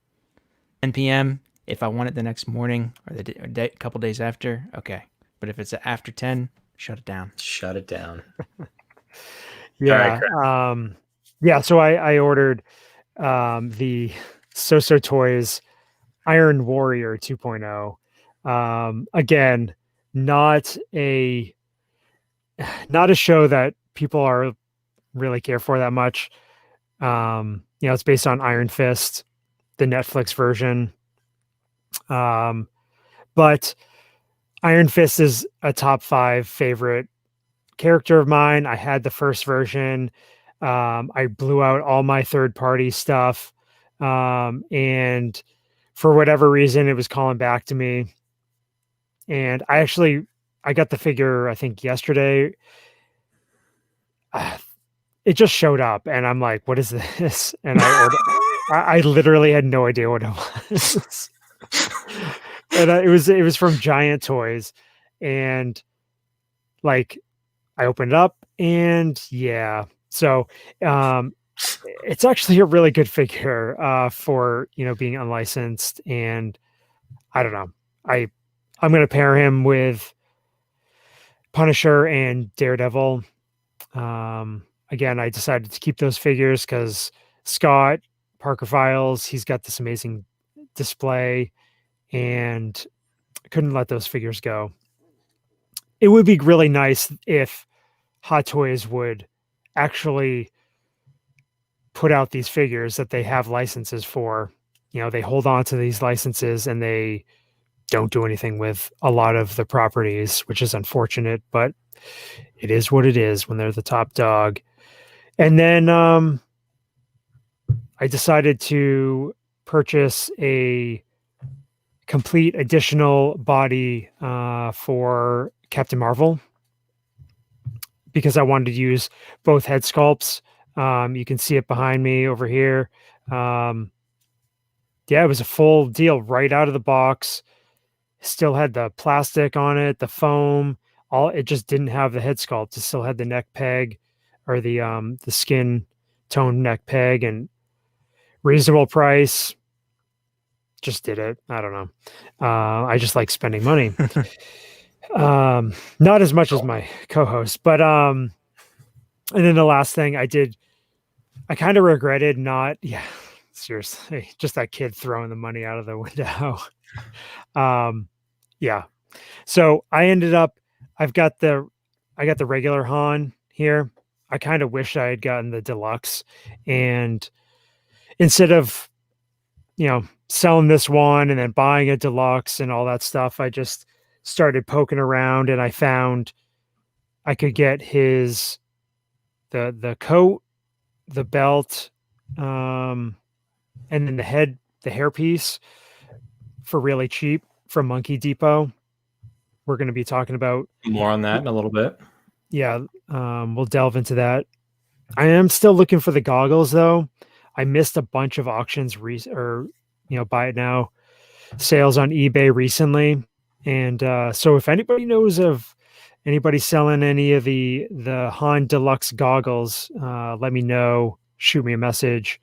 D: p.m. If I want it the next morning or a couple days after, okay. But if it's after 10, shut it down.
B: Shut it down.
C: Yeah.
B: Right,
C: yeah. So I ordered the So Toys Iron Warrior 2.0. Again, not a show that people are really care for that much. It's based on Iron Fist, the Netflix version. But Iron Fist is a top 5 favorite character of mine. I had the first version. I blew out all my third-party stuff. And for whatever reason, it was calling back to me. And I got the figure, I think, yesterday. It just showed up, and I'm like, what is this? And I literally had no idea what it was. And it was from Giant Toys, and like I opened it up, and yeah, so it's actually a really good figure for being unlicensed, and I don't know, I'm gonna pair him with Punisher and Daredevil. Again, I decided to keep those figures because Scott Parker Files, he's got this amazing display, and couldn't let those figures go. It would be really nice if Hot Toys would actually put out these figures that they have licenses for. You know, they hold on to these licenses and they don't do anything with a lot of the properties, which is unfortunate, but it is what it is when they're the top dog. And then I decided to purchase a complete additional body for Captain Marvel because I wanted to use both head sculpts. You can see it behind me over here. Yeah, it was a full deal right out of the box. Still had the plastic on it, the foam. It just didn't have the head sculpt. It still had the neck peg or the skin tone neck peg, and reasonable price. Just did it. I don't know. I just like spending money. Not as much as my co-host, but and then the last thing I did, I kind of regretted not. Yeah, seriously, just that kid throwing the money out of the window. Yeah. So I ended up. I got the regular Han here. I kind of wish I had gotten the deluxe, and instead of, selling this one and then buying a deluxe and all that stuff, I just started poking around and I found I could get the coat, the belt, and then the hairpiece for really cheap from Monkey Depot. We're going to be talking about
B: more on that in a little bit.
C: Yeah. We'll delve into that. I am still looking for the goggles though. I missed a bunch of auctions buy it now sales on eBay recently. And so if anybody knows of anybody selling any of the Han Deluxe goggles, let me know. Shoot me a message.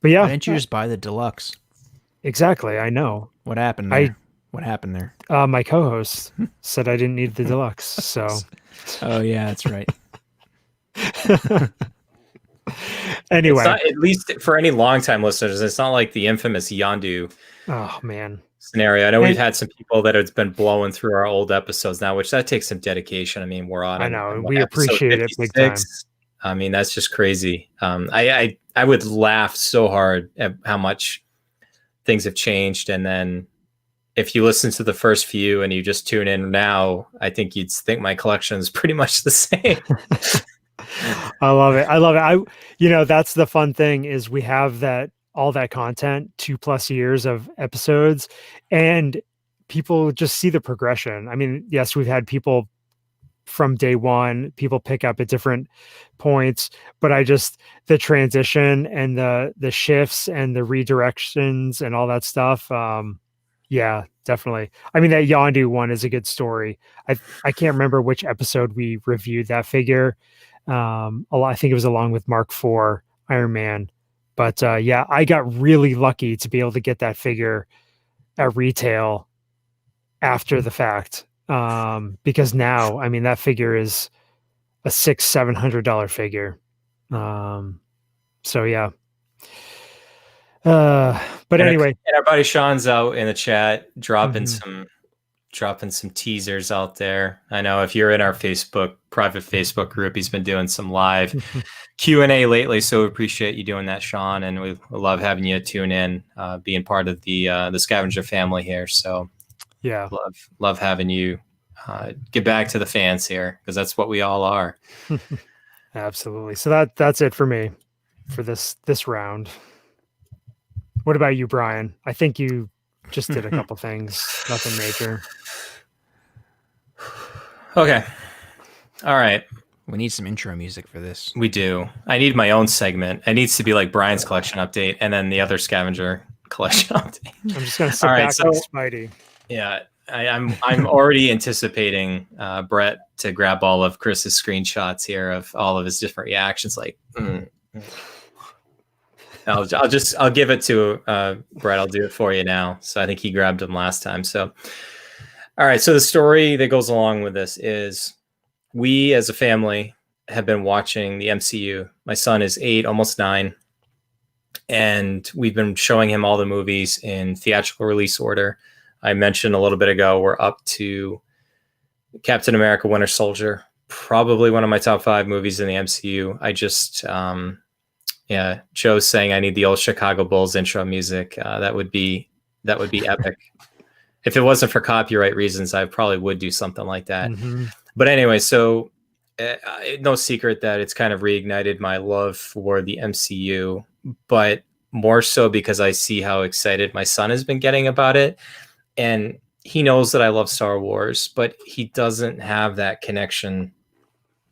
C: But yeah.
D: Why didn't you just buy the deluxe?
C: Exactly. I know.
D: What happened there? What happened there?
C: My co-host said I didn't need the deluxe. So.
D: Oh yeah, that's right.
C: Anyway,
B: it's not, at least for any longtime listeners, it's not like the infamous Yondu scenario. I know we've had some people that have been blowing through our old episodes now, which that takes some dedication. I mean, we're on.
C: I know, we appreciate it big time.
B: I mean, that's just crazy. I would laugh so hard at how much things have changed, and then if you listen to the first few and you just tune in now, I think you'd think my collection is pretty much the same.
C: I love it. That's the fun thing is we have all that content, 2+ years of episodes, and people just see the progression. I mean, yes, we've had people from day one, people pick up at different points, but the transition and the shifts and the redirections and all that stuff. Yeah, definitely. I mean, that Yondu one is a good story. I can't remember which episode we reviewed that figure. I think it was along with Mark IV Iron Man. But yeah, I got really lucky to be able to get that figure at retail after the fact. Because now, I mean, that figure is a $600-700 figure. So yeah. But anyway,
B: and our buddy Sean's out in the chat dropping some teasers out there. I know if you're in our private Facebook group, he's been doing some live Q&A lately, so we appreciate you doing that, Sean, and we love having you tune in, being part of the Scavenger family here. So
C: yeah,
B: love having you get back to the fans here, because that's what we all are.
C: Absolutely. So that's it for me for this round. What about you, Bryan? I think you just did a couple things, nothing major.
B: Okay. All right.
D: We need some intro music for this.
B: We do. I need my own segment. It needs to be like Bryan's collection update and then the other Scavenger collection update.
C: I'm just going to sit back and Spidey.
B: Yeah. I'm already anticipating Brett to grab all of Chris's screenshots here of all of his different reactions. Like, I'll give it to Brett. I'll do it for you now. So I think he grabbed them last time. So All right. So the story that goes along with this is we as a family have been watching the MCU. My son is 8, almost 9. And we've been showing him all the movies in theatrical release order. I mentioned a little bit ago, we're up to Captain America Winter Soldier, probably one of my top 5 movies in the MCU. I just, Joe's saying I need the old Chicago Bulls intro music. That would be epic. If it wasn't for copyright reasons, I probably would do something like that.
C: Mm-hmm.
B: But anyway, so no secret that it's kind of reignited my love for the MCU, but more so because I see how excited my son has been getting about it. And he knows that I love Star Wars, but he doesn't have that connection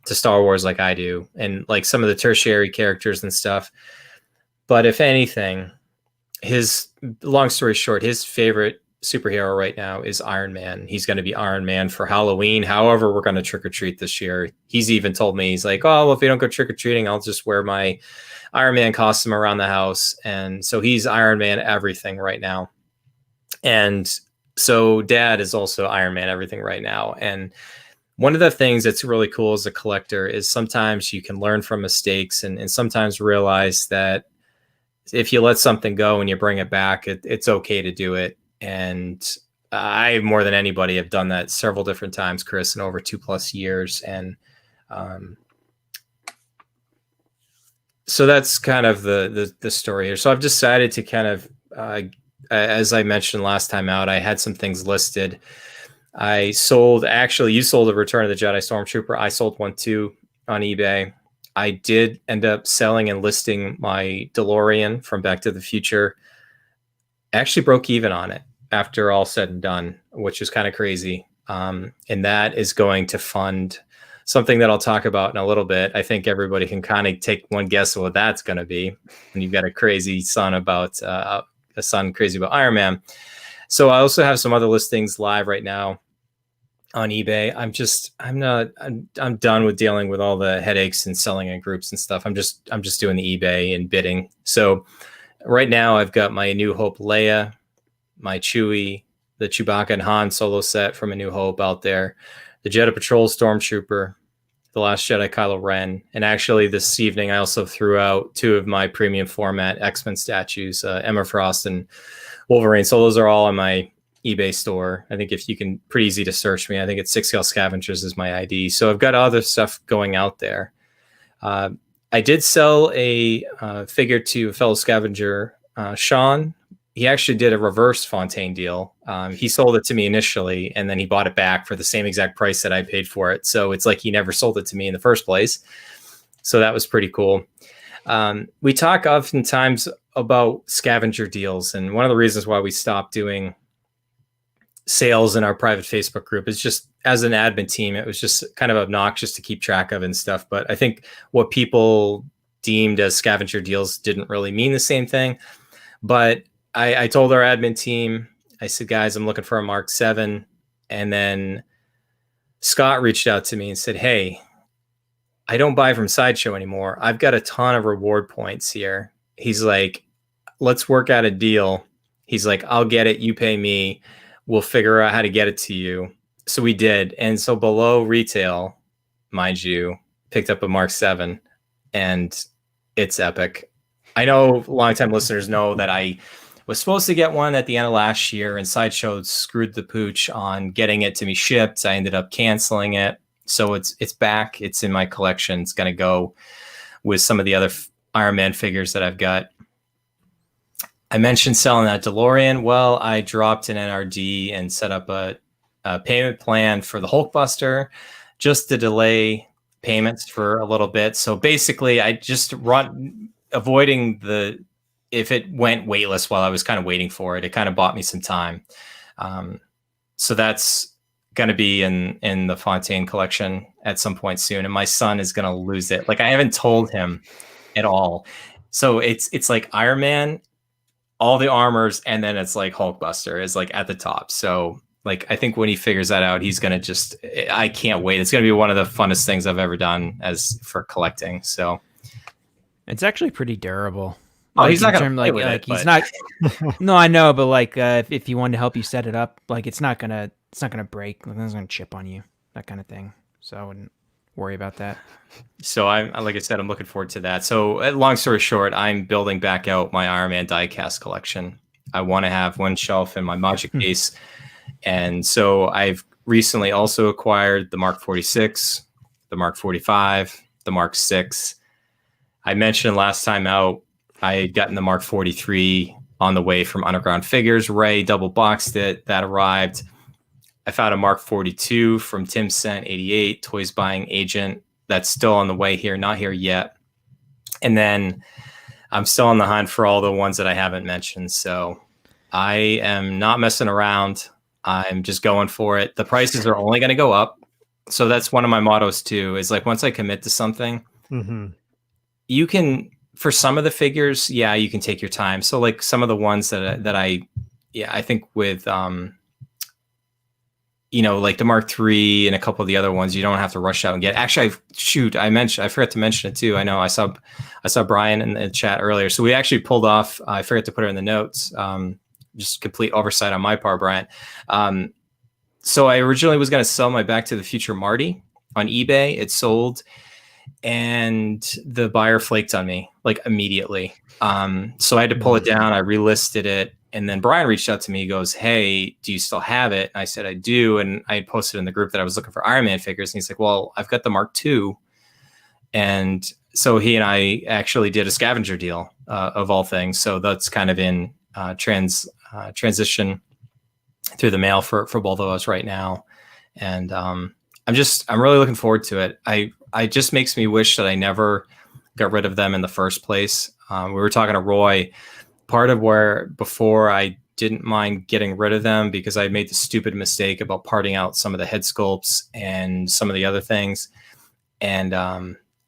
B: to Star Wars like I do, and like some of the tertiary characters and stuff. But if anything, long story short, his favorite superhero right now is Iron Man. He's going to be Iron Man for Halloween. However, we're going to trick or treat this year. He's even told me, he's like, oh, well, if we don't go trick or treating, I'll just wear my Iron Man costume around the house. And so he's Iron Man everything right now. And so Dad is also Iron Man everything right now. And one of the things that's really cool as a collector is sometimes you can learn from mistakes and sometimes realize that if you let something go and you bring it back, it's okay to do it. And I, more than anybody, have done that several different times, Chris, in over 2+ years. And so that's kind of the story here. So I've decided to kind of, as I mentioned last time out, I had some things listed. You sold a Return of the Jedi Stormtrooper. I sold one too on eBay. I did end up selling and listing my DeLorean from Back to the Future. I actually broke even on it after all said and done, which is kind of crazy. And that is going to fund something that I'll talk about in a little bit. I think everybody can kind of take one guess of what that's going to be. And you've got a crazy son crazy about Iron Man. So I also have some other listings live right now on eBay. I'm done with dealing with all the headaches and selling in groups and stuff. I'm just doing the eBay and bidding. So right now I've got my A New Hope Leia, my Chewie, the Chewbacca and Han Solo set from A New Hope out there, the Jedi Patrol Stormtrooper, the Last Jedi Kylo Ren, and actually this evening I also threw out 2 of my premium format X-Men statues, Emma Frost and Wolverine. So those are all on my eBay store. I think if you can, pretty easy to search me. I think it's 6 Scale Scavengers is my ID. So I've got other stuff going out there. I did sell a figure to a fellow scavenger, Sean. He actually did a reverse Fontaine deal. He sold it to me initially, and then he bought it back for the same exact price that I paid for it. So it's like he never sold it to me in the first place. So that was pretty cool. We talk oftentimes about scavenger deals, and one of the reasons why we stopped doing sales in our private Facebook group is just as an admin team, it was just kind of obnoxious to keep track of and stuff. But I think what people deemed as scavenger deals didn't really mean the same thing. But I told our admin team, I said, guys, I'm looking for a Mark 7. And then Scott reached out to me and said, hey, I don't buy from Sideshow anymore. I've got a ton of reward points here. He's like, let's work out a deal. He's like, I'll get it. You pay me. We'll figure out how to get it to you. So we did. And so below retail, mind you, picked up a Mark 7, and it's epic. I know longtime listeners know that I was supposed to get one at the end of last year, and Sideshow screwed the pooch on getting it to me shipped. I ended up canceling it. So it's back. It's in my collection. It's going to go with some of the other Iron Man figures that I've got. I mentioned selling that DeLorean. Well, I dropped an NRD and set up a payment plan for the Hulkbuster just to delay payments for a little bit. So basically, I just avoiding if it went waitlist while I was kind of waiting for it. It kind of bought me some time. So that's going to be in the Fontaine collection at some point soon. And my son is going to lose it. Like, I haven't told him at all. So it's like Iron Man, all the armors, and then it's like Hulkbuster is like at the top. So like, I think when he figures that out, he's going to I can't wait. It's going to be one of the funnest things I've ever done for collecting. So
D: it's actually pretty durable.
B: Oh, he's not going to
D: he's not. No, I know, but like if he wanted to help you set it up, like it's not gonna it's not gonna break. Nothing's gonna chip on you, that kind of thing. So I wouldn't worry about that.
B: So like I said, I'm looking forward to that. So long story short, I'm building back out my Iron Man diecast collection. I want to have one shelf in my Magic case. And so I've recently also acquired the Mark 46, the Mark 45, the Mark 6. I mentioned last time out, I had gotten the Mark 43 on the way from Underground Figures. Ray double boxed it. That arrived. I found a Mark 42 from Tim Cent 88, Toys Buying Agent. That's still on the way here, not here yet. And then I'm still on the hunt for all the ones that I haven't mentioned. So I am not messing around. I'm just going for it. The prices are only going to go up. So that's one of my mottos too, is like once I commit to something, you can, for some of the figures, yeah, you can take your time. So like some of the ones that I think with, you know, like the Mark III and a couple of the other ones, you don't have to rush out and get. Actually, I forgot to mention it too. I know I saw Bryan in the chat earlier. So we actually pulled off. I forgot to put it in the notes. Just complete oversight on my part, Bryan. So I originally was going to sell my Back to the Future Marty on eBay. It sold, and the buyer flaked on me like immediately. So I had to pull it down. I relisted it. And then Bryan reached out to me. He goes, "Hey, do you still have it?" And I said, "I do." And I had posted in the group that I was looking for Iron Man figures. And he's like, "Well, I've got the Mark II." And so he and I actually did a scavenger deal of all things. So that's kind of in transition through the mail for both of us right now. And I'm really looking forward to it. I just makes me wish that I never got rid of them in the first place. We were talking to Roy. Part of where before I didn't mind getting rid of them because I made the stupid mistake about parting out some of the head sculpts and some of the other things. And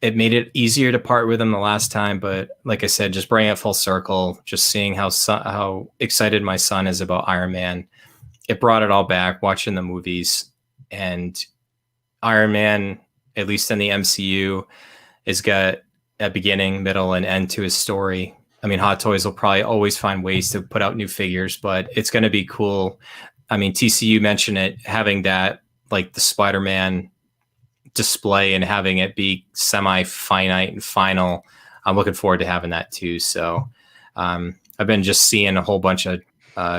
B: it made it easier to part with them the last time. But like I said, just bringing it full circle, just seeing how excited my son is about Iron Man. It brought it all back, watching the movies. And Iron Man, at least in the MCU, has got a beginning, middle, and end to his story. I mean, Hot Toys will probably always find ways to put out new figures, but it's going to be cool. I mean, TCU mentioned it, having that, like the Spider-Man display and having it be semi-finite and final. I'm looking forward to having that too. So I've been just seeing a whole bunch of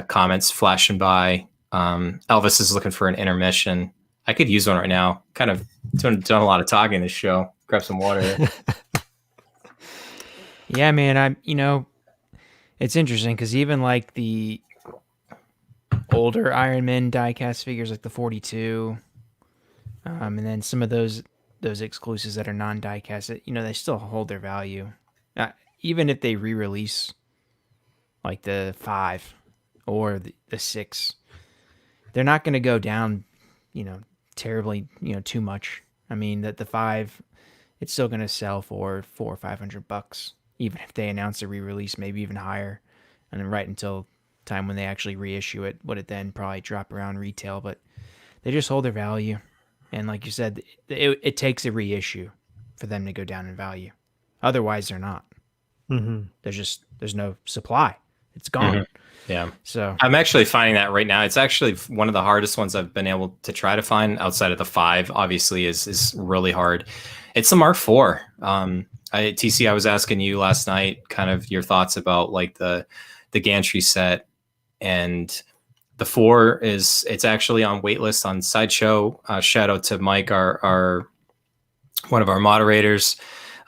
B: comments flashing by. Elvis is looking for an intermission. I could use one right now. Kind of done a lot of talking in this show. Grab some water.
D: Yeah, man, it's interesting because even like the older Iron Man diecast figures, like the 42, and then some of those exclusives that are non-diecast, they still hold their value. Even if they re-release like the 5 or the 6, they're not going to go down, terribly, too much. I mean, that the 5, it's still going to sell for $400 or $500. Even if they announce a re-release, maybe even higher, and then right until time when they actually reissue it, would it then probably drop around retail? But they just hold their value, and like you said, it takes a reissue for them to go down in value. Otherwise, they're not. There's no supply. It's gone.
B: Yeah.
D: So
B: I'm actually finding that right now. It's actually one of the hardest ones I've been able to try to find outside of the 5. Obviously, is really hard. It's the Mark IV. TC, I was asking you last night kind of your thoughts about like the gantry set, and the 4 it's actually on waitlist on Sideshow. Shout out to Mike, our one of our moderators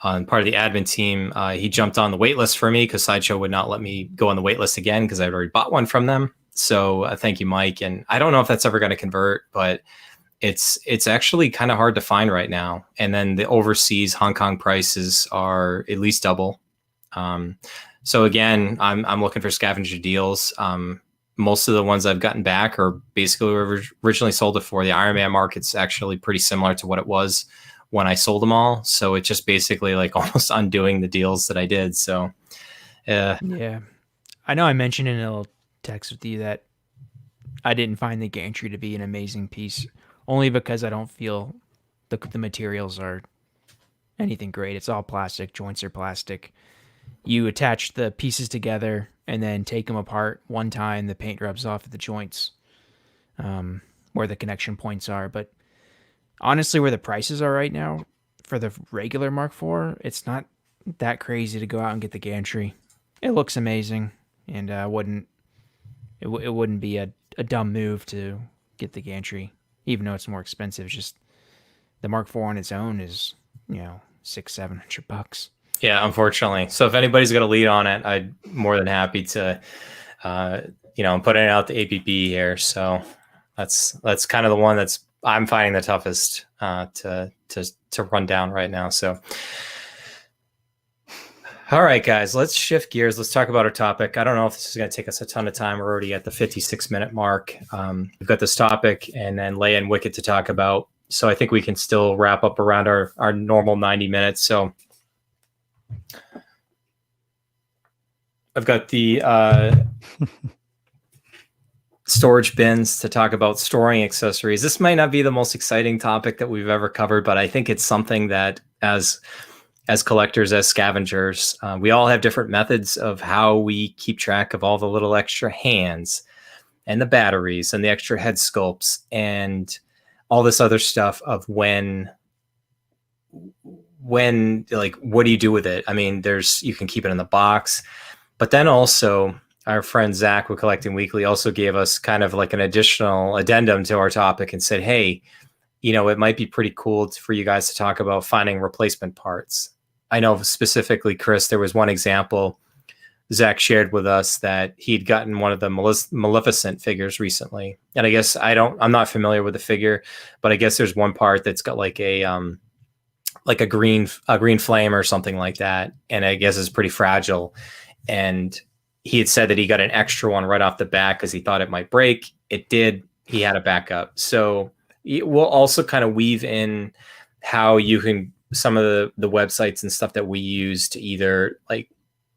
B: on part of the admin team. He jumped on the waitlist for me because Sideshow would not let me go on the waitlist again because I'd already bought one from them. So thank you, Mike. And I don't know if that's ever going to convert, but it's actually kind of hard to find right now. And then the overseas Hong Kong prices are at least double. So again, I'm looking for scavenger deals. Most of the ones I've gotten back are basically originally sold it for. The Iron Man market's actually pretty similar to what it was when I sold them all. So it's just basically like almost undoing the deals that I did. So
D: yeah, I know I mentioned in a little text with you that I didn't find the gantry to be an amazing piece, only because I don't feel the materials are anything great. It's all plastic. Joints are plastic. You attach the pieces together and then take them apart one time. The paint rubs off at the joints. where the connection points are. But honestly, where the prices are right now for the regular Mark IV, it's not that crazy to go out and get the gantry. It looks amazing, and it wouldn't be a dumb move to get the gantry, even though it's more expensive. Just the Mark IV on its own is, $600-700.
B: Yeah, unfortunately. So if anybody's got a lead on it, I'm more than happy to, I'm putting it out the APB here. So that's kind of the one I'm finding the toughest to run down right now. So, all right, guys, let's shift gears. Let's talk about our topic. I don't know if this is going to take us a ton of time. We're already at the 56-minute mark. We've got this topic and then Leia and Wicket to talk about. So I think we can still wrap up around our normal 90 minutes. So I've got the storage bins to talk about storing accessories. This might not be the most exciting topic that we've ever covered, but I think it's something that as collectors, as scavengers, we all have different methods of how we keep track of all the little extra hands and the batteries and the extra head sculpts and all this other stuff of when like, what do you do with it? I mean, you can keep it in the box, but then also our friend Zach with Collecting Weekly also gave us kind of like an additional addendum to our topic and said, hey, it might be pretty cool for you guys to talk about finding replacement parts. I know specifically, Chris, there was one example Zach shared with us that he'd gotten one of the Maleficent figures recently. And I guess I'm not familiar with the figure, but I guess there's one part that's got like a green flame or something like that. And I guess it's pretty fragile. And he had said that he got an extra one right off the bat because he thought it might break. It did. He had a backup. So we'll also kind of weave in how you can, some of the websites and stuff that we use to either like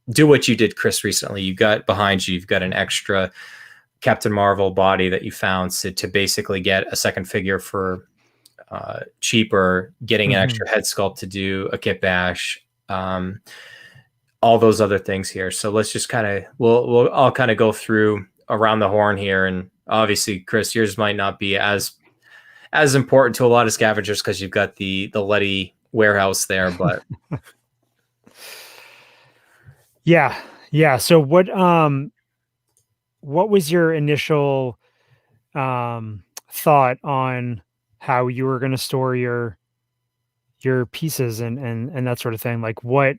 B: do what you did, Chris, recently. You've got an extra Captain Marvel body that you found to basically get a second figure for cheaper, getting an extra head sculpt to do a kit bash, all those other things here. So let's just we'll all kind of go through around the horn here. And obviously, Chris, yours might not be as important to a lot of scavengers because you've got the Letty warehouse there, but
C: yeah. So what was your initial thought on how you were going to store your pieces and that sort of thing? Like, what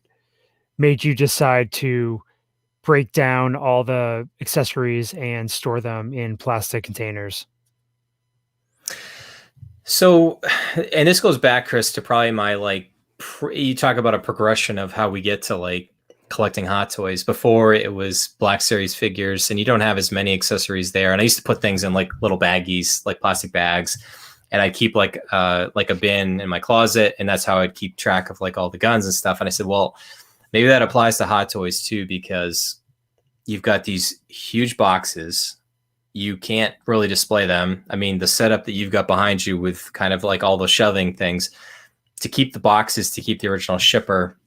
C: made you decide to break down all the accessories and store them in plastic containers?
B: So, and this goes back, Chris, to probably my you talk about a progression of how we get to collecting Hot Toys. Before it was Black Series figures, and you don't have as many accessories there. And I used to put things in little baggies, like plastic bags, and I'd keep like a bin in my closet, and that's how I'd keep track of all the guns and stuff. And I said, well, maybe that applies to Hot Toys too, because you've got these huge boxes. You can't really display them. I mean, the setup that you've got behind you with kind of all the shoving things to keep the boxes, to keep the original shipper,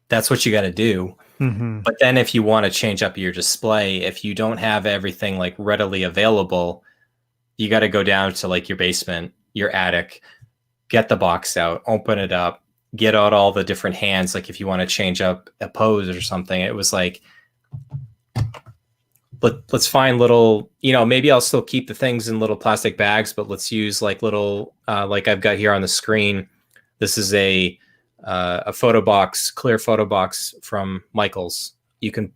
B: that's what you got to do. Mm-hmm. But then if you want to change up your display, if you don't have everything readily available, you got to go down to your basement, your attic, get the box out, open it up, get out all the different hands. If you want to change up a pose or something, it was let's find little, maybe I'll still keep the things in little plastic bags, but let's use little, I've got here on the screen. This is a photo box, clear photo box from Michaels. You can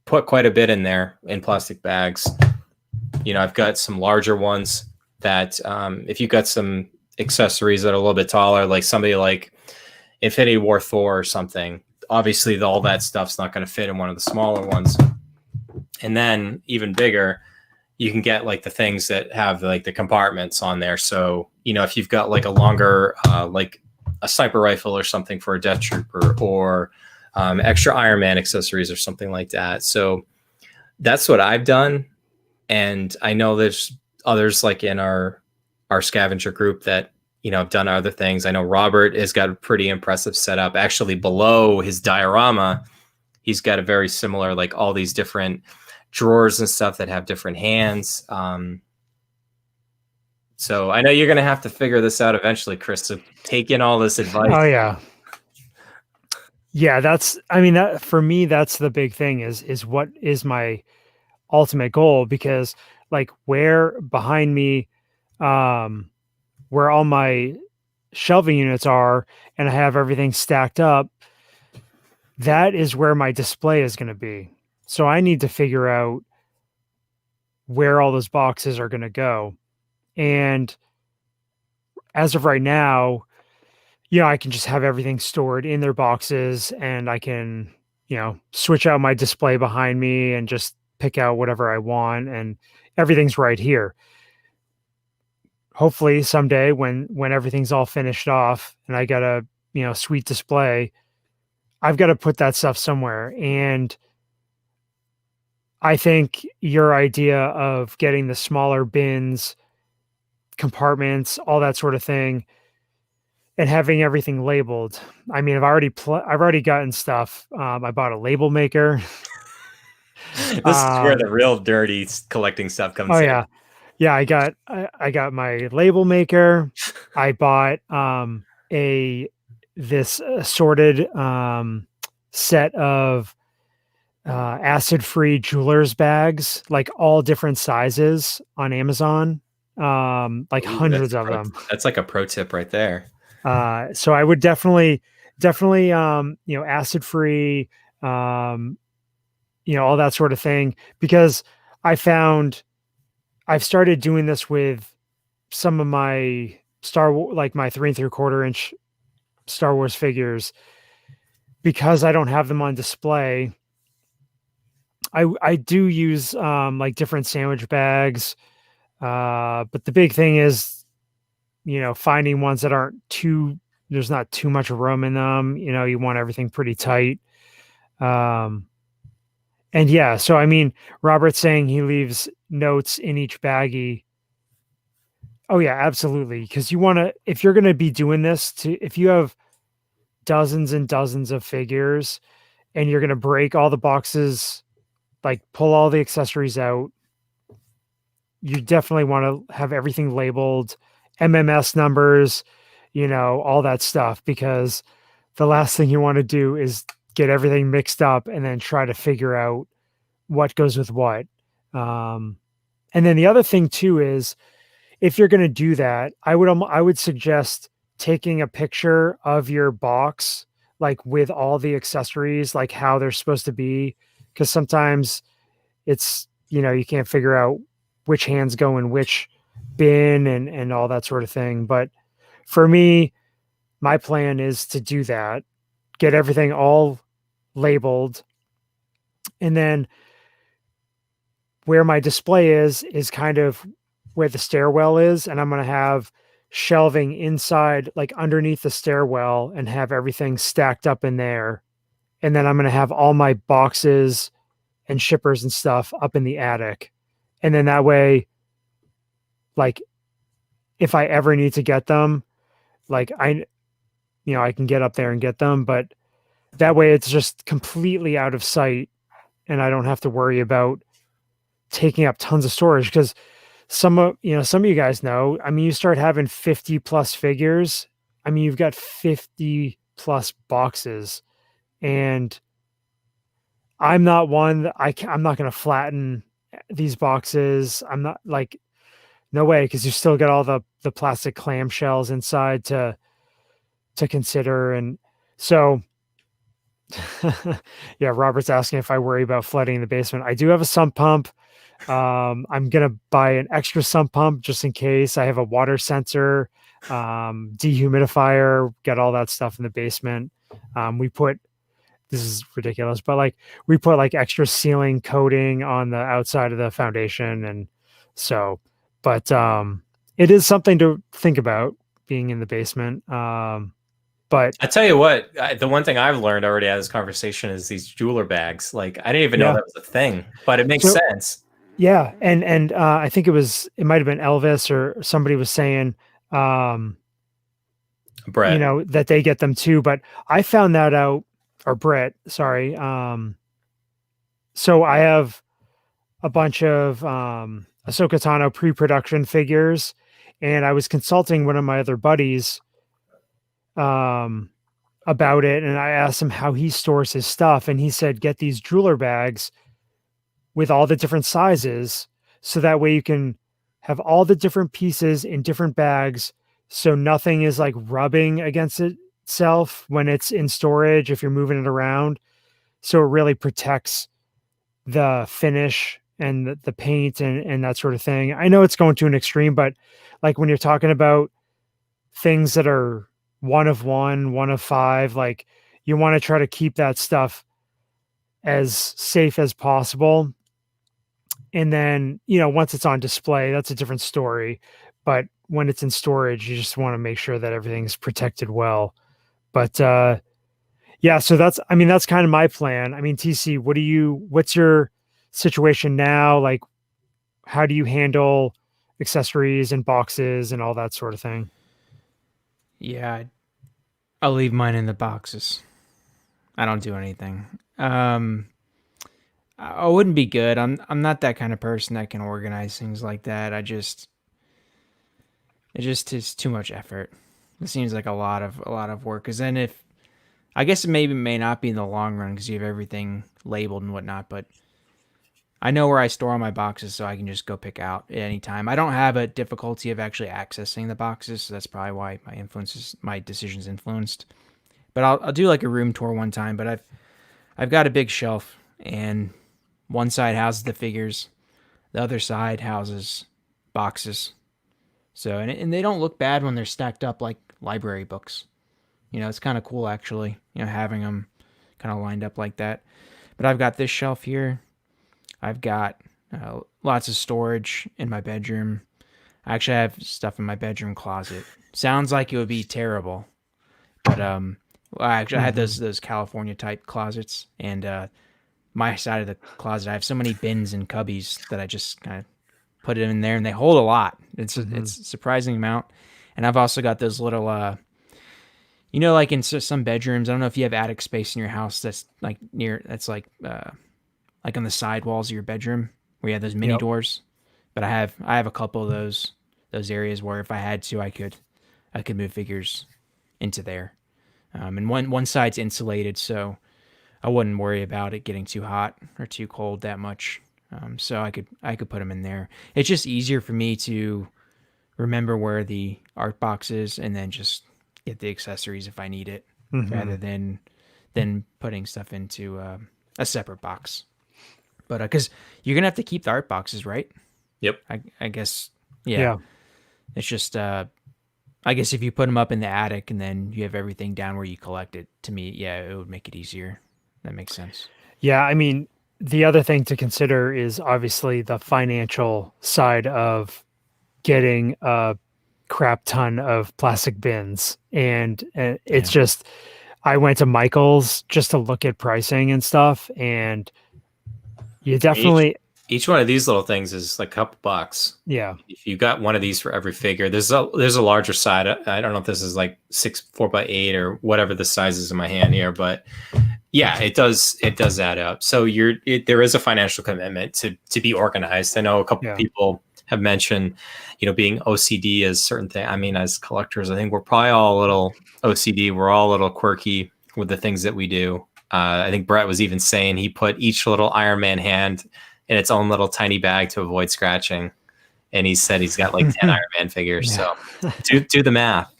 B: put quite a bit in there in plastic bags. I've got some larger ones that if you've got some accessories that are a little bit taller, like somebody like Infinity War Thor or something, obviously all that stuff's not going to fit in one of the smaller ones. And then even bigger, you can get the things that have the compartments on there. So, if you've got a longer, a sniper rifle or something for a Death Trooper, or extra Iron Man accessories or something like that. So that's what I've done. And I know there's others in our scavenger group that, have done other things. I know Robert has got a pretty impressive setup. Actually, below his diorama, he's got a very similar, all these different drawers and stuff that have different hands. So I know you're going to have to figure this out eventually, Chris. So take in all this advice.
C: Oh yeah. Yeah, that for me, that's the big thing is what is my ultimate goal, because like where behind me, where all my shelving units are and I have everything stacked up, that is where my display is going to be. So I need to figure out where all those boxes are going to go. And as of right now, I can just have everything stored in their boxes, and I can, switch out my display behind me and just pick out whatever I want, and everything's right here. Hopefully someday when everything's all finished off and I got a, sweet display, I've got to put that stuff somewhere. And I think your idea of getting the smaller bins, compartments, all that sort of thing, and having everything labeled. I mean, I've already gotten stuff. I bought a label maker.
B: This is where the real dirty collecting stuff comes in.
C: Yeah. Yeah, I got my label maker. I bought this assorted set of acid-free jeweler's bags, like all different sizes on Amazon. Like hundreds of them.
B: That's like a pro tip right there.
C: So I would definitely, acid-free, all that sort of thing, because I've started doing this with some of my my 3 3/4 inch Star Wars figures, because I don't have them on display. I do use like different sandwich bags, but the big thing is, finding ones that there's not too much room in them. You want everything pretty tight. And yeah, so I mean, Robert's saying he leaves notes in each baggie. Oh yeah, absolutely. Because if you're going to be doing this, if you have dozens and dozens of figures and you're going to break all the boxes, like pull all the accessories out, you definitely want to have everything labeled, MMS numbers, all that stuff, because the last thing you want to do is get everything mixed up and then try to figure out what goes with what. And then the other thing too is, if you're going to do that, I would suggest taking a picture of your box, like with all the accessories, like how they're supposed to be, because sometimes it's, you can't figure out which hands go in which bin and all that sort of thing. But for me, my plan is to do that, get everything all labeled, and then where my display is kind of where the stairwell is, and I'm going to have shelving inside, like underneath the stairwell, and have everything stacked up in there. And then I'm going to have all my boxes and shippers and stuff up in the attic. And then that way, like, if I ever need to get them, like I can get up there and get them, but that way it's just completely out of sight and I don't have to worry about taking up tons of storage. Because some of you guys know, I mean, you start having 50 plus figures. I mean, you've got 50 plus boxes, and I'm not one that I'm not going to flatten these boxes. I'm not, like, no way. 'Cause you still got all the plastic clamshells inside to consider. And so, yeah, Robert's asking if I worry about flooding the basement. I do have a sump pump. I'm going to buy an extra sump pump just in case. I have a water sensor, dehumidifier, got all that stuff in the basement. This is ridiculous, but like we put like extra sealing coating on the outside of the foundation. And so, but it is something to think about, being in the basement. But
B: I tell you what, the one thing I've learned already out of this conversation is these jeweler bags. Like, I didn't even know that was a thing, but it makes sense.
C: Yeah. And I think it might have been Elvis or somebody was saying,
B: Brett,
C: that they get them too, but I found that out, or Brett, sorry. So I have a bunch of Ahsoka Tano pre-production figures, And I was consulting one of my other buddies about it, and I asked him how he stores his stuff, and he said, get these jeweler bags with all the different sizes, so that way you can have all the different pieces in different bags, so nothing is like rubbing against itself when it's in storage if you're moving it around. So it really protects the finish and the paint and that sort of thing. I know it's going to an extreme, but like when you're talking about things that are one of 5, like you want to try to keep that stuff as safe as possible. And then, once it's on display, that's a different story. But when it's in storage, you just want to make sure that everything's protected well. But yeah, so that's kind of my plan. I mean, TC, what's your situation now? Like, how do you handle accessories and boxes and all that sort of thing?
D: Yeah, I'll leave mine in the boxes. I don't do anything. I wouldn't be good. I'm not that kind of person that can organize things like that. It just is too much effort. It seems like a lot of work. Because then I guess it may not be in the long run because you have everything labeled and whatnot, but I know where I store all my boxes, so I can just go pick out at any time. I don't have a difficulty of actually accessing the boxes, so that's probably why my decisions influenced. But I'll do like a room tour one time. But I've got a big shelf, and one side houses the figures, the other side houses boxes. So and they don't look bad when they're stacked up like library books. It's kind of cool actually. Having them kind of lined up like that. But I've got this shelf here. I've got lots of storage in my bedroom. I actually have stuff in my bedroom closet. Sounds like it would be terrible, but I had those California type closets, and my side of the closet, I have so many bins and cubbies that I just kind of put it in there, and they hold a lot. It's a surprising amount. And I've also got those little, like in some bedrooms, I don't know if you have attic space in your house that's like like on the side walls of your bedroom where you have those mini doors. But I have a couple of those areas where if I had to, I could move figures into there. And one side's insulated, so I wouldn't worry about it getting too hot or too cold that much. So I could put them in there. It's just easier for me to remember where the art box is and then just get the accessories if I need it, rather than putting stuff into a separate box. But because you're gonna have to keep the art boxes, right?
B: Yep.
D: I guess. Yeah. It's just I guess if you put them up in the attic and then you have everything down where you collect it, to me, it would make it easier. That makes sense.
C: Yeah, I mean, the other thing to consider is obviously the financial side of getting a crap ton of plastic bins. And it's just, I went to Michael's just to look at pricing and stuff, and you definitely...
B: Each one of these little things is like a couple bucks.
C: Yeah.
B: If you got one of these for every figure, there's a larger side. I don't know if this is like 4x8 or whatever the size is in my hand here, but yeah, it does add up. So there is a financial commitment to be organized. I know a couple of people have mentioned, being OCD as certain thing. I mean, as collectors, I think we're probably all a little OCD. We're all a little quirky with the things that we do. I think Brett was even saying he put each little Iron Man hand in its own little tiny bag to avoid scratching. And he said he's got like 10 Iron Man figures. So do the math.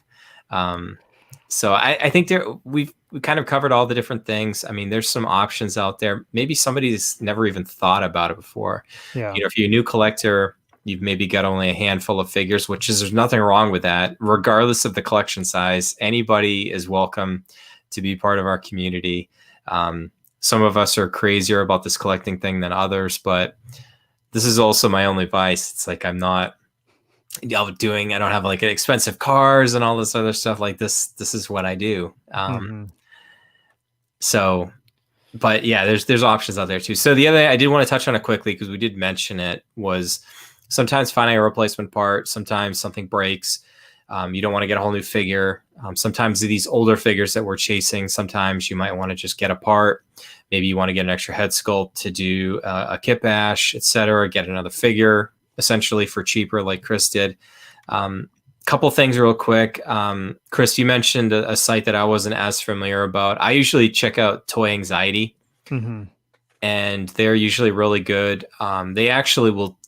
B: So I think we've kind of covered all the different things. I mean, there's some options out there. Maybe somebody's never even thought about it before.
C: Yeah.
B: If you're a new collector, you've maybe got only a handful of figures, there's nothing wrong with that. Regardless of the collection size, anybody is welcome to be part of our community. Some of us are crazier about this collecting thing than others, but this is also my only vice. It's like I'm not I don't have like expensive cars and all this other stuff like this. This is what I do. So, but yeah, there's options out there too. So the other thing I did want to touch on it quickly, because we did mention it, was sometimes finding a replacement part. Sometimes something breaks. You don't want to get a whole new figure. Sometimes these older figures that we're chasing, sometimes you might want to just get a part. Maybe you want to get an extra head sculpt to do a kit bash, etc. Get another figure essentially for cheaper, like Chris did. Couple things real quick. Chris, you mentioned a site that I wasn't as familiar about. I usually check out Toy Anxiety, and they're usually really good. They actually will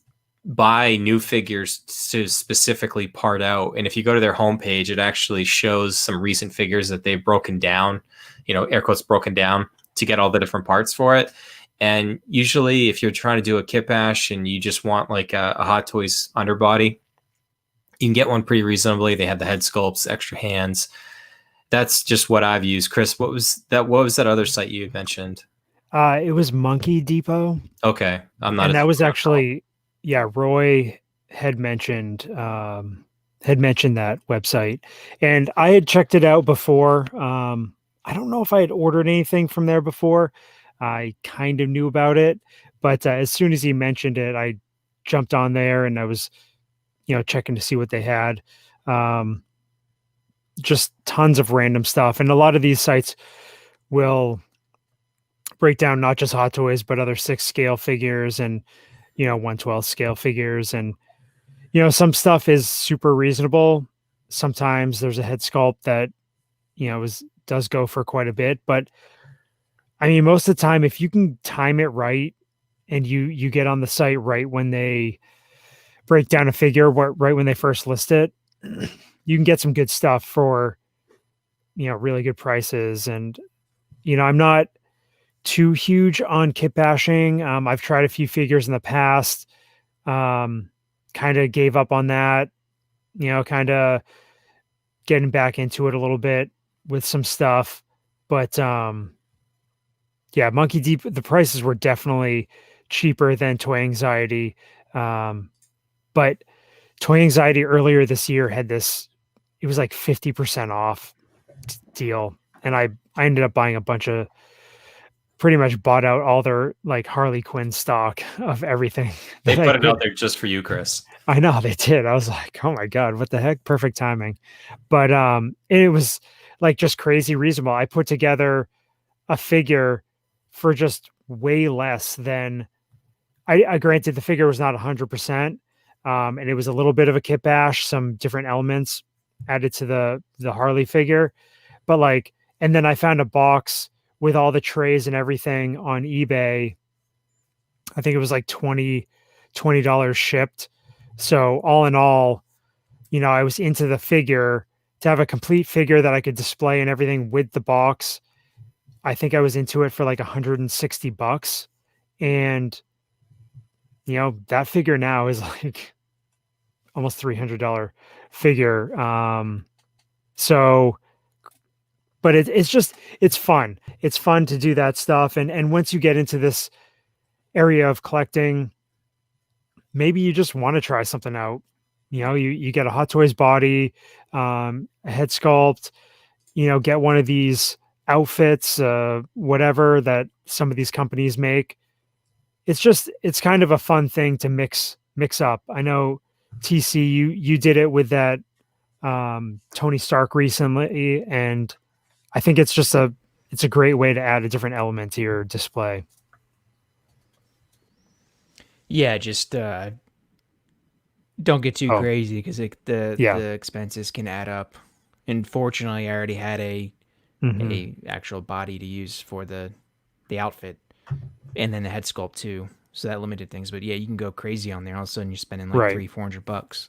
B: buy new figures to specifically part out. And if you go to their homepage, it actually shows some recent figures that they've broken down, air quotes broken down, to get all the different parts for it. And usually if you're trying to do a kit bash and you just want like a Hot Toys underbody, you can get one pretty reasonably. They have the head sculpts, extra hands. That's just what I've used. Chris, what was that other site you had mentioned?
C: It was Monkey Depot.
B: Okay.
C: And that was actually, Roy had mentioned that website, and I had checked it out before. I don't know if I had ordered anything from there before. I kind of knew about it, but as soon as he mentioned it, I jumped on there and I was, checking to see what they had. Just tons of random stuff. And a lot of these sites will break down not just Hot Toys, but other 6 scale figures and, 1/12 scale figures. And, some stuff is super reasonable. Sometimes there's a head sculpt that, does go for quite a bit. But I mean, most of the time, if you can time it right and you get on the site right when they break down a figure, right when they first list it, you can get some good stuff for, really good prices. And, I'm not too huge on kit bashing. I've tried a few figures in the past, kind of gave up on that, kind of getting back into it a little bit with some stuff. But, Monkey Deep, the prices were definitely cheaper than Toy Anxiety. But Toy Anxiety earlier this year had this, it was like 50% off deal. And I ended up buying pretty much bought out all their like Harley Quinn stock of everything.
B: They put it out there just for you, Chris.
C: I know they did. I was like, oh my God, what the heck? Perfect timing. But it was like just crazy reasonable. I put together a figure for just way less than I granted the figure was not 100%. And it was a little bit of a kit bash, some different elements added to the Harley figure. But like, and then I found a box with all the trays and everything on eBay. I think it was like $20 shipped. So all in all, I was into the figure to have a complete figure that I could display and everything with the box. I think I was into it for like $160. And, that figure now is like almost $300 figure. But it's fun. It's fun to do that stuff. And once you get into this area of collecting, maybe you just want to try something out. You get a Hot Toys body, a head sculpt, get one of these outfits, whatever that some of these companies make. It's kind of a fun thing to mix up. I know TC, you did it with that Tony Stark recently, and I think it's a great way to add a different element to your display.
D: Yeah, just don't get too crazy because the expenses can add up. And fortunately, I already had a actual body to use for the outfit, and then the head sculpt too. So that limited things. But yeah, you can go crazy on there. All of a sudden, you're spending like $300-$400.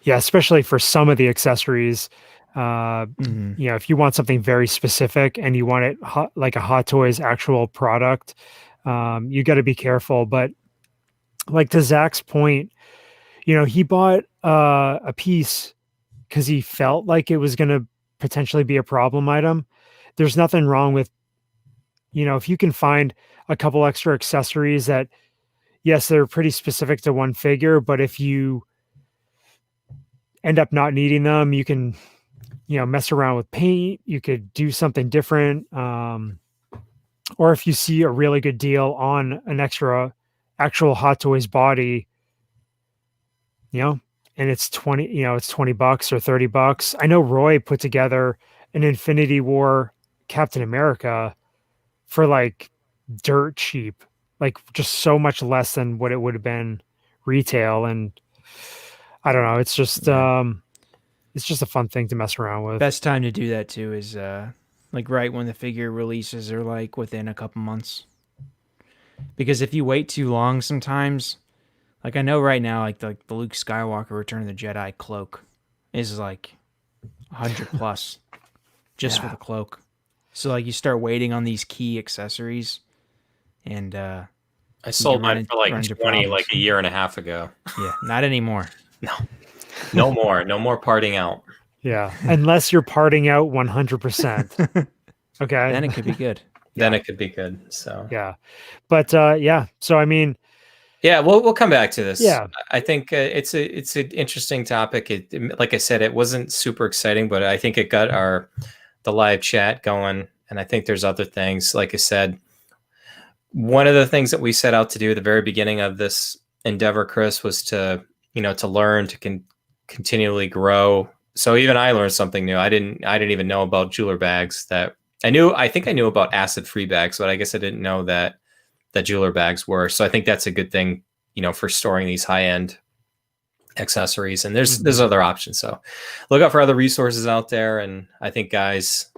C: Yeah, especially for some of the accessories. If you want something very specific and you want it like a Hot Toys actual product, you got to be careful. But like to Zach's point, he bought a piece because he felt like it was going to potentially be a problem item. There's nothing wrong with, if you can find a couple extra accessories that, yes, they're pretty specific to one figure, but if you end up not needing them, you can, mess around with paint. You could do something different. Or if you see a really good deal on an extra actual Hot Toys body, and it's it's $20 or $30. I know Roy put together an Infinity War Captain America for like dirt cheap, like just so much less than what it would have been retail. And I don't know. It's just, it's just a fun thing to mess around with.
D: Best time to do that too is like right when the figure releases, or like within a couple months. Because if you wait too long, sometimes, like I know right now, like the Luke Skywalker Return of the Jedi cloak is like 100 plus just for the cloak. So like you start waiting on these key accessories, and
B: I sold mine for like 20 like a year and a half ago.
D: Yeah, not anymore.
B: No more parting out.
C: Yeah, unless you're parting out 100%. Okay,
D: Then it could be good.
B: Then it could be good. So
C: yeah, but so I mean,
B: yeah, we'll come back to this.
C: Yeah.
B: I think it's an interesting topic. Like I said, it wasn't super exciting, but I think it got the live chat going, and I think there's other things. Like I said, one of the things that we set out to do at the very beginning of this endeavor, Chris, was to learn, to continually grow. So even I learned something new. I didn't even know about jeweler bags. That I think I knew about acid-free bags, but I guess I didn't know that jeweler bags were. So I think that's a good thing, for storing these high-end accessories. And there's other options. So look out for other resources out there. And I think, guys,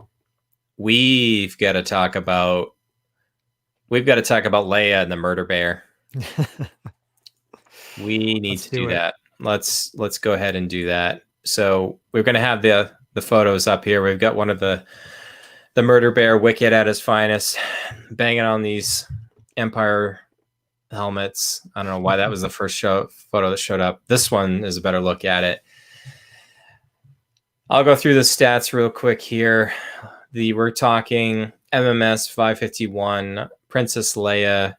B: we've got to talk about Leia and the murder bear. We need to do that. Let's go ahead and do that. So we're going to have the photos up here. We've got one of the murder bear, Wicket at his finest, banging on these Empire helmets. I don't know why that was the first photo that showed up. This one is a better look at it. I'll go through the stats real quick here. We're talking MMS 551, Princess Leia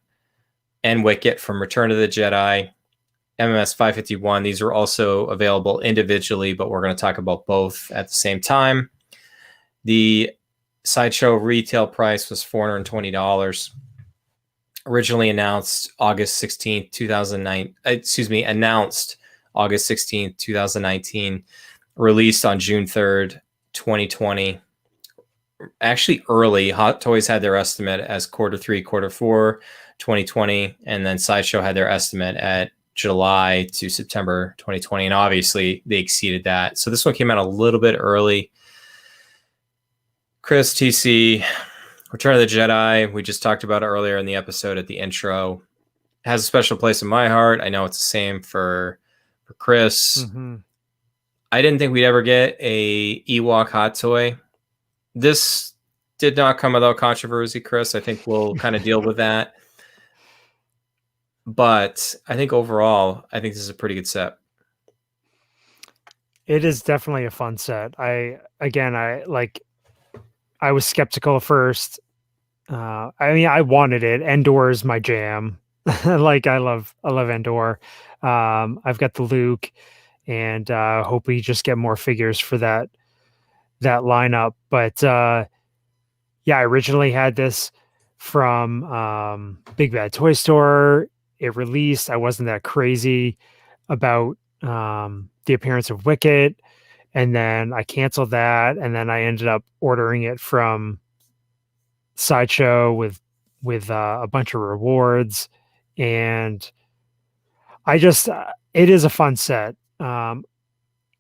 B: and Wicket from Return of the Jedi. MMS 551. These are also available individually, but we're going to talk about both at the same time. The Sideshow retail price was $420. Originally announced August 16th, 2009. Announced August 16th, 2019. Released on June 3rd, 2020. Actually early. Hot Toys had their estimate as Q3, Q4, 2020. And then Sideshow had their estimate at July to September 2020. And obviously they exceeded that. So this one came out a little bit early. Chris, TC, Return of the Jedi, we just talked about it earlier in the episode at the intro, has a special place in my heart. I know it's the same for Chris.
C: Mm-hmm.
B: I didn't think we'd ever get a Ewok hot toy. This did not come without controversy, Chris. I think we'll kind of deal with that. But I think overall, I think this is a pretty good set.
C: It is definitely a fun set. I was skeptical at first. I mean, I wanted it. Endor is my jam. I love Endor. I've got the Luke, and hope we just get more figures for that lineup. But I originally had this from Big Bad Toy Store. It released. I wasn't that crazy about the appearance of Wicket. And then I canceled that, and then I ended up ordering it from Sideshow with a bunch of rewards, and I just it is a fun set. On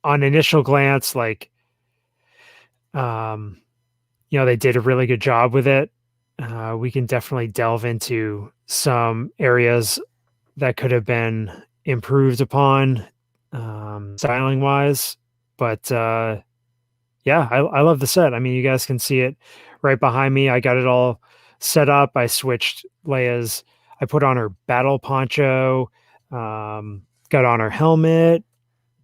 C: initial glance, they did a really good job with it. We can definitely delve into some areas that could have been improved upon, styling wise. But I love the set. I mean, you guys can see it right behind me. I got it all set up. I switched Leia's. I put on her battle poncho, got on her helmet,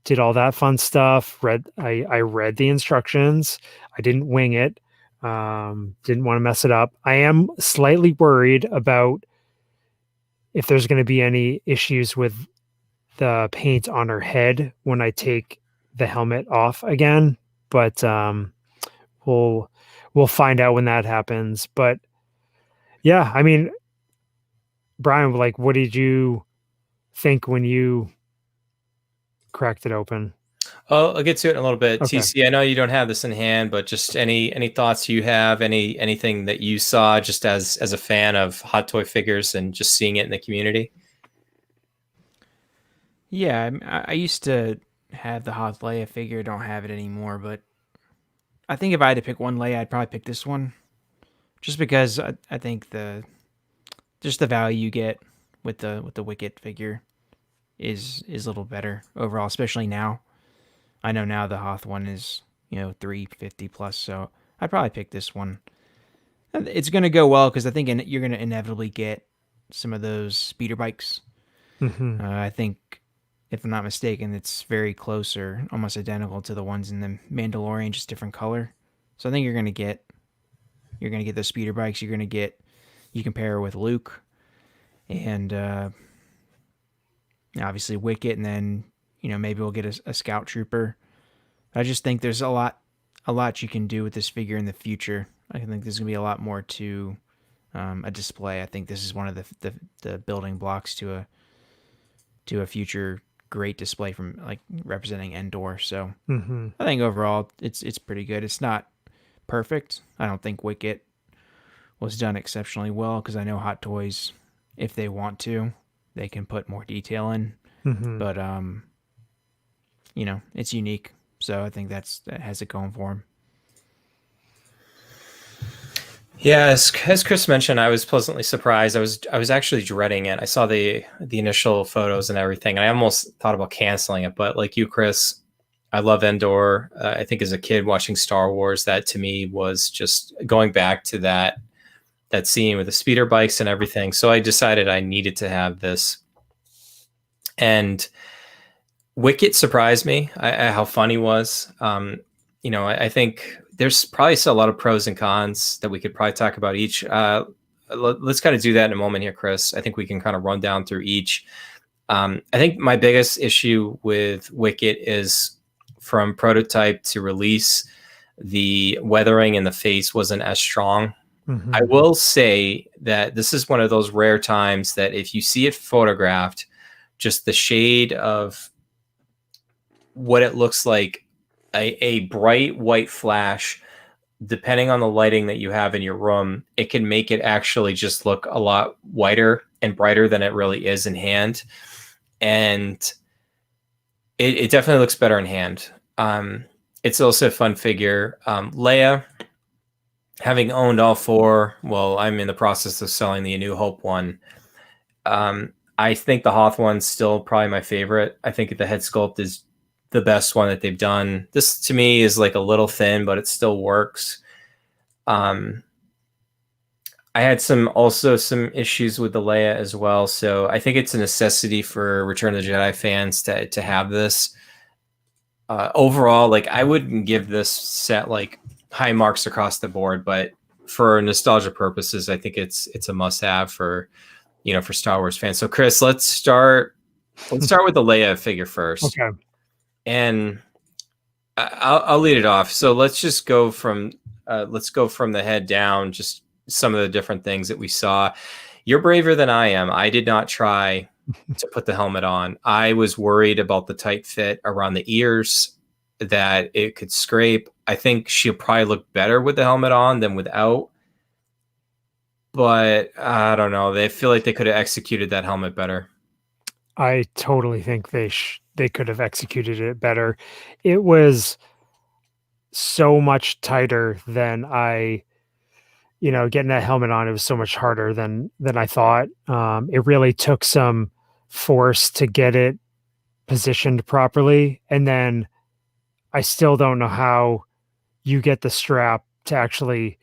C: did all that fun stuff. I read the instructions. I didn't wing it. Didn't want to mess it up. I am slightly worried about if there's going to be any issues with the paint on her head when I take the helmet off again, but we'll find out when that happens. But yeah, I mean, Bryan, what did you think when you cracked it open?
B: I'll get to it in a little bit.
C: Okay.
B: TC, I know you don't have this in hand, but just any thoughts you have, anything that you saw just as a fan of hot toy figures and just seeing it in the community?
D: Yeah, I used to have the Hoth Leia figure. Don't have it anymore, but I think if I had to pick one Leia, I'd probably pick this one, just because I think the value you get with the Wicket figure is a little better overall, especially now. I know now the Hoth one is $350 plus, so I'd probably pick this one. It's gonna go well because I think you're gonna inevitably get some of those speeder bikes.
C: Mm-hmm.
D: I think, if I'm not mistaken, it's very close or almost identical to the ones in the Mandalorian, just different color. So I think you're gonna get those speeder bikes. You compare with Luke, and obviously Wicket, and then maybe we'll get a scout trooper. I just think there's a lot you can do with this figure in the future. I think there's gonna be a lot more to a display. I think this is one of the building blocks to a future great display from like representing Endor. So I think overall it's pretty good. It's not perfect. I don't think Wicket was done exceptionally well because I know Hot Toys, if they want to, they can put more detail in. But it's unique. So I think that has it going for him.
B: Yeah, as Chris mentioned, I was pleasantly surprised. I was actually dreading it. I saw the initial photos and everything, and I almost thought about canceling it. But like you, Chris, I love Endor. I think as a kid watching Star Wars, that to me was just going back to that scene with the speeder bikes and everything. So I decided I needed to have this. And Wicket surprised me how fun he was. I think there's probably still a lot of pros and cons that we could probably talk about each. Let's kind of do that in a moment here, Chris. I think we can kind of run down through each. I think my biggest issue with Wicket is from prototype to release, the weathering in the face wasn't as strong. I will say that this is one of those rare times that if you see it photographed, just the shade of what it looks like, a bright white flash, depending on the lighting that you have in your room, it can make it actually just look a lot whiter and brighter than it really is in hand. And it definitely looks better in hand. It's also a fun figure. Leia, having owned all four, well, I'm in the process of selling the A New Hope one. I think the Hoth one's still probably my favorite. I think the head sculpt is the best one that they've done. This to me is like a little thin, but it still works. I had some issues with the Leia as well. So I think it's a necessity for Return of the Jedi fans to have this. Overall, like I wouldn't give this set like high marks across the board, but for nostalgia purposes, I think it's a must have for Star Wars fans. So Chris, let's start with the Leia figure first.
C: Okay.
B: And I'll lead it off. So let's just go from the head down, just some of the different things that we saw. You're braver than I am. I did not try to put the helmet on. I was worried about the tight fit around the ears, that it could scrape. I think she'll probably look better with the helmet on than without. But I don't know. They feel like they could have executed that helmet better.
C: I totally think they could have executed it better. It was so much tighter than getting that helmet on. It was so much harder than I thought. It really took some force to get it positioned properly. And then I still don't know how you get the strap to actually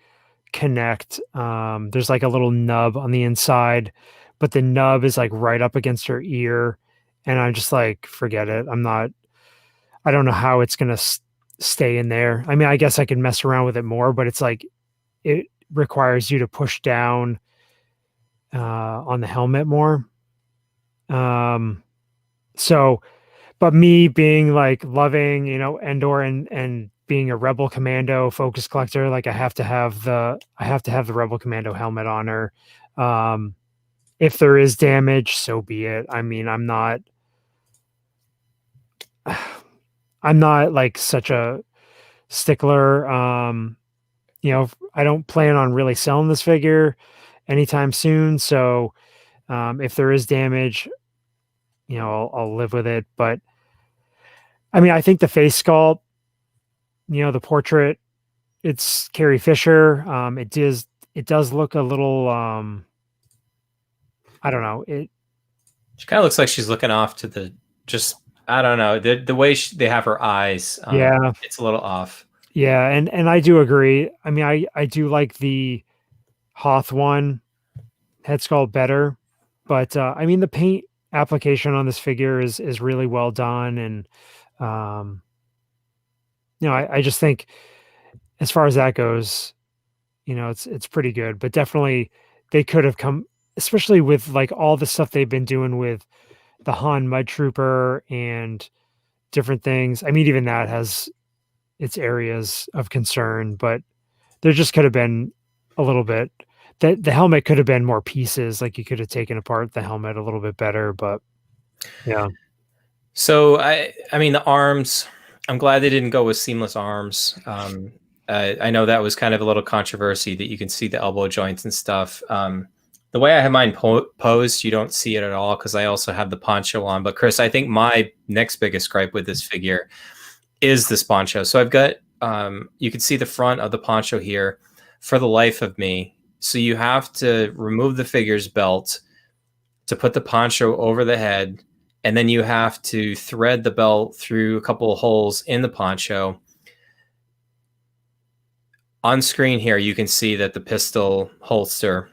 C: connect. There's like a little nub on the inside, but the nub is like right up against her ear. And I'm just like, forget it. I don't know how it's going to stay in there. I mean, I guess I could mess around with it more, but it's like, it requires you to push down on the helmet more. But me being like loving, Endor and being a Rebel Commando focus collector, like I have to have the Rebel Commando helmet on her. If there is damage, so be it. I mean, I'm not like such a stickler. I don't plan on really selling this figure anytime soon. So if there is damage, I'll live with it. But I mean, I think the face sculpt, the portrait, it's Carrie Fisher. It does look a little, I don't know.
B: She kind of looks like she's looking off to I don't know, the way they have her eyes.
C: Yeah.
B: It's a little off.
C: Yeah. And I do agree. I mean, I do like the Hoth one head sculpt better, but, I mean, the paint application on this figure is really well done. And, I just think as far as that goes, it's pretty good, but definitely they could have come, especially with like all the stuff they've been doing with the Han Mud Trooper and different things. I mean, even that has its areas of concern, but there just could have been a little bit that the helmet could have been more pieces. Like you could have taken apart the helmet a little bit better, but yeah.
B: So I mean, the arms, I'm glad they didn't go with seamless arms. I know that was kind of a little controversy that you can see the elbow joints and stuff. The way I have mine posed, you don't see it at all because I also have the poncho on. But Chris, I think my next biggest gripe with this figure is this poncho. So I've got, you can see the front of the poncho here for the life of me. So you have to remove the figure's belt to put the poncho over the head. And then you have to thread the belt through a couple of holes in the poncho. On screen here, you can see that the pistol holster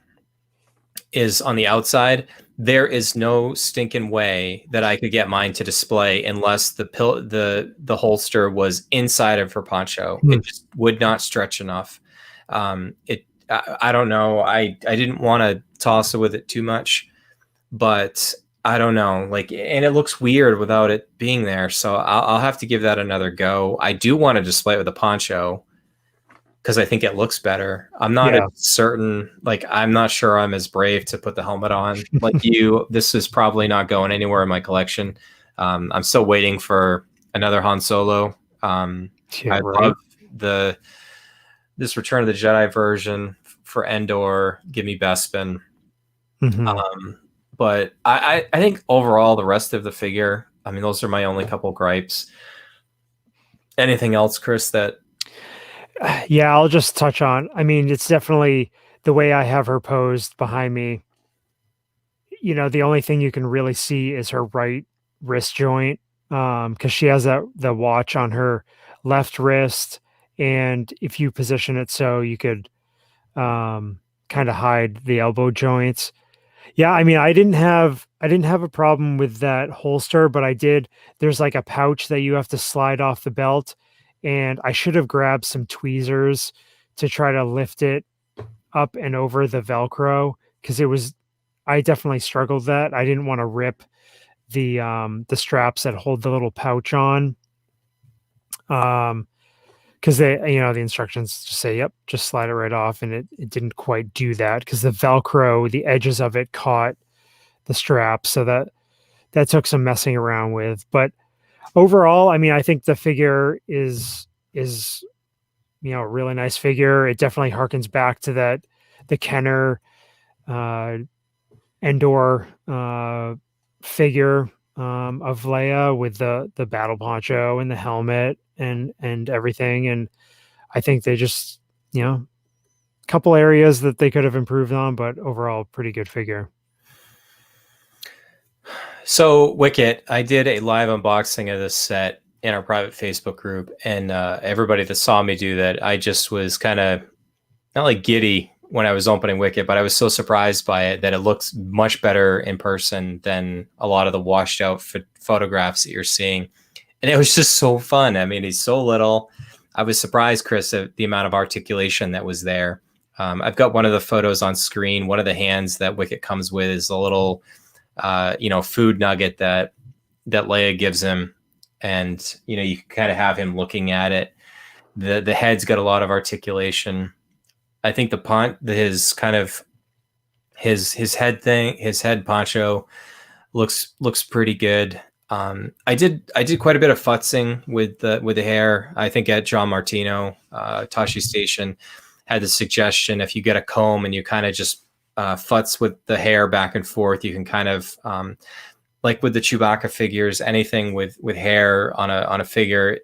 B: is on the outside. There is no stinking way that I could get mine to display unless the holster was inside of her poncho. It just would not stretch enough. I don't know. I didn't want to toss it with it too much, but I don't know. Like, and it looks weird without it being there. So I'll have to give that another go. I do want to display it with a poncho because I think it looks better. I'm not certain. Like, I'm not sure I'm as brave to put the helmet on like you. This is probably not going anywhere in my collection. I'm still waiting for another Han Solo. I love this Return of the Jedi version for Endor. Give me Bespin.
C: Mm-hmm.
B: But I think overall the rest of the figure, I mean, those are my only couple gripes. Anything else, Chris, that...
C: Yeah, I'll just touch on, I mean, it's definitely the way I have her posed behind me. The only thing you can really see is her right wrist joint. Cause she has the watch on her left wrist. And if you position it so you could, kind of hide the elbow joints. Yeah, I mean, I didn't have a problem with that holster, but there's like a pouch that you have to slide off the belt, and I should have grabbed some tweezers to try to lift it up and over the Velcro because I definitely struggled with that. I didn't want to rip the straps that hold the little pouch on. Because the instructions just say, yep, just slide it right off. And it didn't quite do that because the Velcro, the edges of it caught the strap. So that took some messing around with. But overall, I mean, I think the figure is a really nice figure. It definitely harkens back to the Kenner Endor figure of Leia with the battle poncho and the helmet and everything. And I think they just, a couple areas that they could have improved on, but overall pretty good figure.
B: So Wicket, I did a live unboxing of this set in our private Facebook group, and everybody that saw me do that, I just was kind of not like giddy when I was opening Wicket, but I was so surprised by it that it looks much better in person than a lot of the washed out photographs that you're seeing. And it was just so fun. I mean, he's so little. I was surprised, Chris, at the amount of articulation that was there. I've got one of the photos on screen. One of the hands that Wicket comes with is a little, food nugget that Leia gives him. And, you can kind of have him looking at it. The head's got a lot of articulation. I think his head poncho looks pretty good. I did quite a bit of futzing with the hair. I think at John Martino, Tashi Station had the suggestion if you get a comb and you kind of just futz with the hair back and forth, you can kind of like with the Chewbacca figures, anything with hair on a figure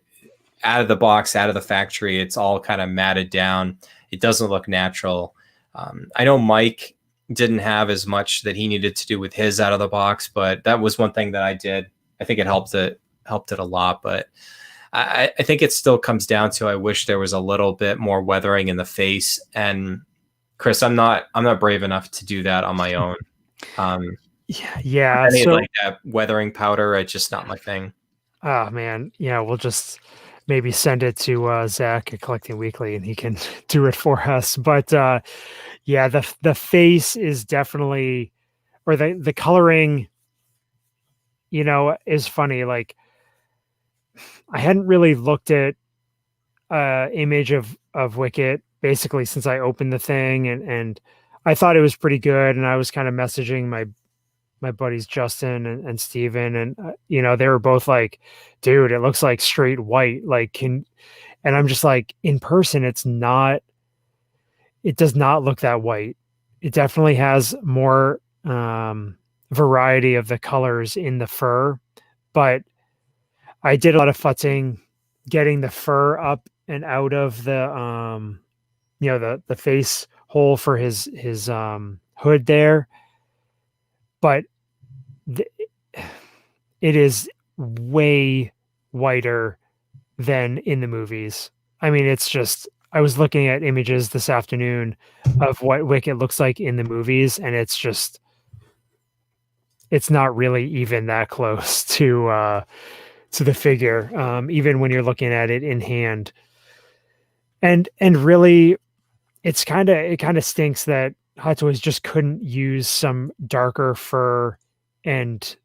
B: out of the box, out of the factory, it's all kind of matted down. It doesn't look natural. I know Mike didn't have as much that he needed to do with his out of the box, but that was one thing that I did. I think it helped it a lot, but I think it still comes down to, I wish there was a little bit more weathering in the face. And Chris, I'm not brave enough to do that on my own.
C: Yeah.
B: So
C: So,
B: that weathering powder, it's just not my thing.
C: oh man, we'll just maybe send it to Zach at Collecting Weekly, and he can do it for us. But yeah, the face is definitely, or the coloring, is funny. Like, I hadn't really looked at image of Wicket basically since I opened the thing, and I thought it was pretty good, and I was kind of messaging my buddies Justin and Steven, and they were both like, dude, it looks like straight white, like, and I'm just like, in person it does not look that white. It definitely has more variety of the colors in the fur, but I did a lot of futzing getting the fur up and out of the the face hole for his hood there, but it is way whiter than in the movies. I mean, it's just, I was looking at images this afternoon of what Wicket looks like in the movies, and it's not really even that close to the figure, even when you're looking at it in hand. And really, it kind of stinks that Hot Toys just couldn't use some darker fur and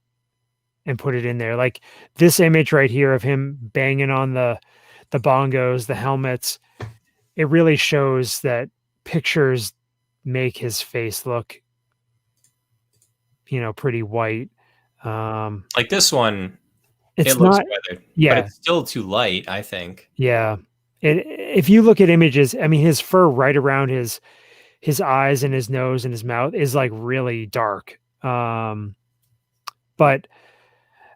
C: put it in there. Like this image right here of him banging on the bongos, the helmets, it really shows that pictures make his face look, pretty white.
B: Like this one,
C: It's
B: it looks
C: not,
B: weathered,
C: yeah,
B: but it's still too light, I think.
C: yeah. If you look at images, I mean, his fur right around his eyes and his nose and his mouth is like really dark. But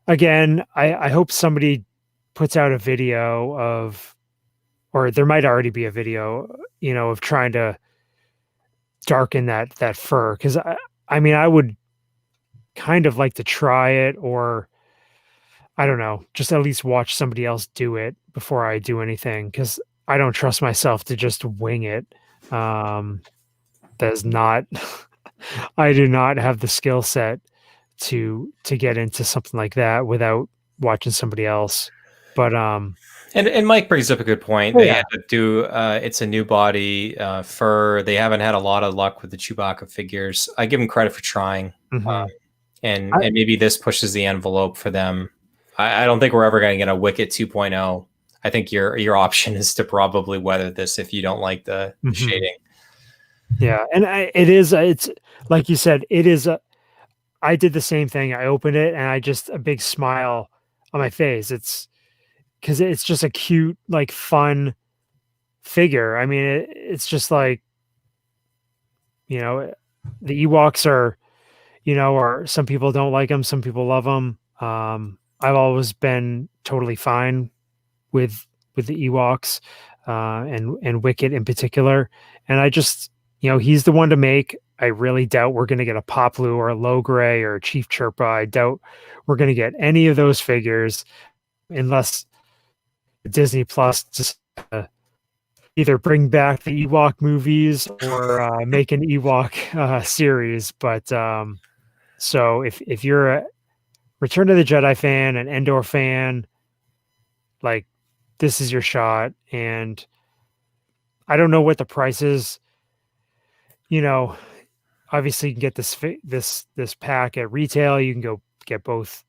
C: again, I hope somebody puts out a video of, or there might already be a video, of trying to darken that fur. Cause I mean, I would kind of like to try it, or I don't know, just at least watch somebody else do it before I do anything. Cause I don't trust myself to just wing it. That's not, I do not have the skill set to get into something like that without watching somebody else. But
B: and Mike brings up a good point. They had to do it's a new body fur. They haven't had a lot of luck with the Chewbacca figures. I give them credit for trying, and maybe this pushes the envelope for them. I don't think we're ever going to get a Wicket 2.0. I think your option is to probably weather this if you don't like the shading.
C: Yeah, and it's like you said, it is I did the same thing. I opened it and I just, a big smile on my face. It's because it's just a cute, like, fun figure. I mean, it's just like, the Ewoks are, or some people don't like them, some people love them. I've always been totally fine with the Ewoks and Wicket in particular. And I just, he's the one to make. I really doubt we're going to get a Poplu or a Logray or a Chief Chirpa. I doubt we're going to get any of those figures unless Disney Plus just either bring back the Ewok movies or make an Ewok series. But so if you're a Return of the Jedi fan, an Endor fan, like, this is your shot. And I don't know what the price is. Obviously you can get this pack at retail. You can go get both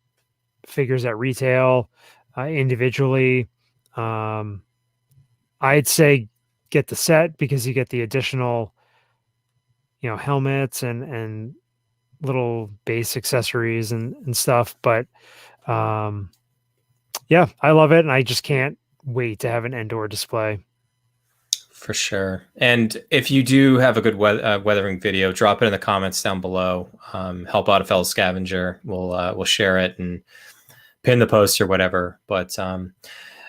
C: figures at retail individually. I'd say get the set because you get the additional, helmets and little base accessories and stuff. But yeah, I love it, and I just can't wait to have an Endor display.
B: For sure. And if you do have a good weathering video, drop it in the comments down below. Help out a fellow scavenger. We'll share it and pin the post or whatever. But I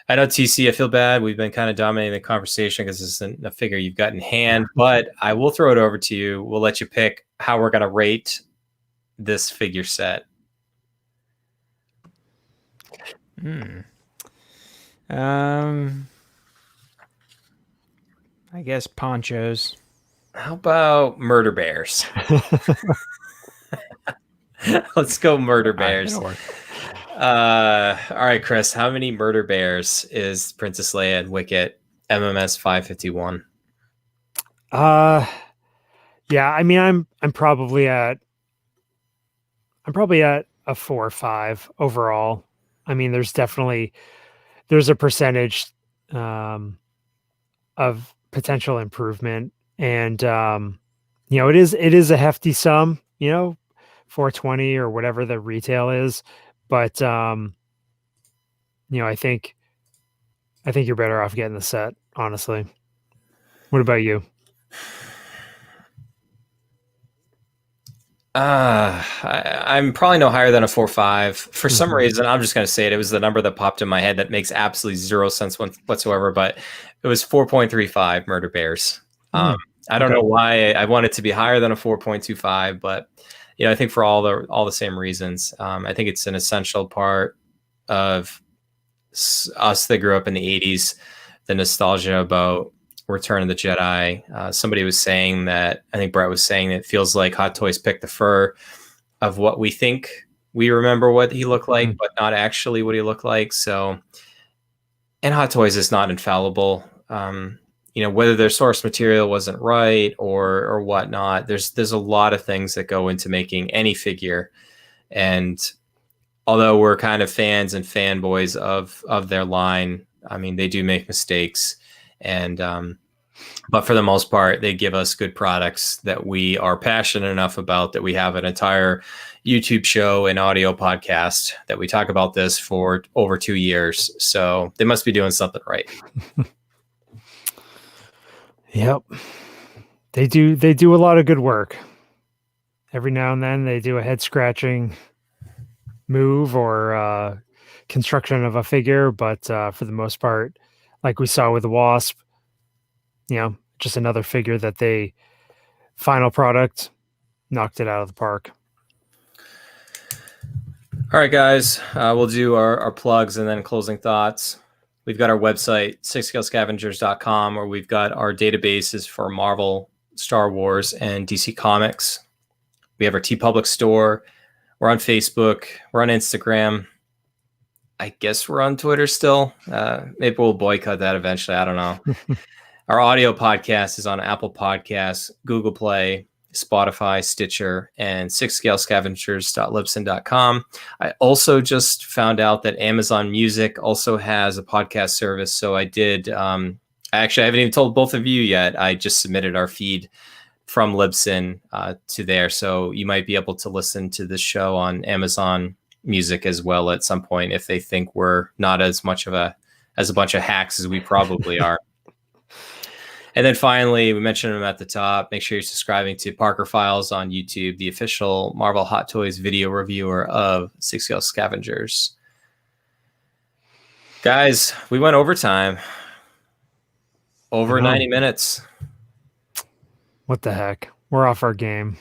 B: know, TC, I feel bad. We've been kind of dominating the conversation because this isn't a figure you've got in hand. But I will throw it over to you. We'll let you pick how we're going to rate this figure set.
D: I guess ponchos.
B: How about murder bears? Let's go murder bears. All right, Chris, how many murder bears is Princess Leia and Wicket MMS 551?
C: Yeah, I mean, I'm probably at a 4 or 5 overall. I mean, there's a percentage of potential improvement, and it is a hefty sum, 420 or whatever the retail is, but I think you're better off getting the set, honestly. What about you?
B: I'm probably no higher than a 4.5. For some reason, I'm just going to say it. It was the number that popped in my head that makes absolutely zero sense whatsoever, but it was 4.35 murder bears. I don't know why I want it to be higher than a 4.25, but I think for all the same reasons. I think it's an essential part of us that grew up in the 80s, the nostalgia about Return of the Jedi. Somebody was saying that, I think Brett was saying, it feels like Hot Toys picked the fur of what we think we remember what he looked like, but not actually what he looked like. So, and Hot Toys is not infallible. Whether their source material wasn't right or whatnot, there's a lot of things that go into making any figure. And although we're kind of fans and fanboys of their line, I mean, they do make mistakes. And but for the most part, they give us good products that we are passionate enough about that we have an entire YouTube show and audio podcast that we talk about this for over 2 years. So they must be doing something right.
C: Yep. They do a lot of good work. Every now and then they do a head scratching move or construction of a figure, but for the most part, like we saw with the Wasp, just another figure that they final product knocked it out of the park.
B: All right, guys, we'll do our plugs and then closing thoughts. We've got our website, sixscalescavengers.com, where we've got our databases for Marvel, Star Wars, and DC Comics. We have our TeePublic store. We're on Facebook. We're on Instagram. I guess we're on Twitter still. Maybe we'll boycott that eventually. I don't know. Our audio podcast is on Apple Podcasts, Google Play, Spotify, Stitcher, and sixscalescavengers.libsyn.com. I also just found out that Amazon Music also has a podcast service. So I did. I haven't even told both of you yet. I just submitted our feed from Libsyn to there. So you might be able to listen to this show on Amazon Music as well at some point if they think we're not as much of a bunch of hacks as we probably are. And then finally, we mentioned them at the top. Make sure you're subscribing to Parker Files on YouTube, the official Marvel Hot Toys video reviewer of Six Scale Scavengers. Guys, we went overtime. Over 90 minutes.
C: What the heck? We're off our game.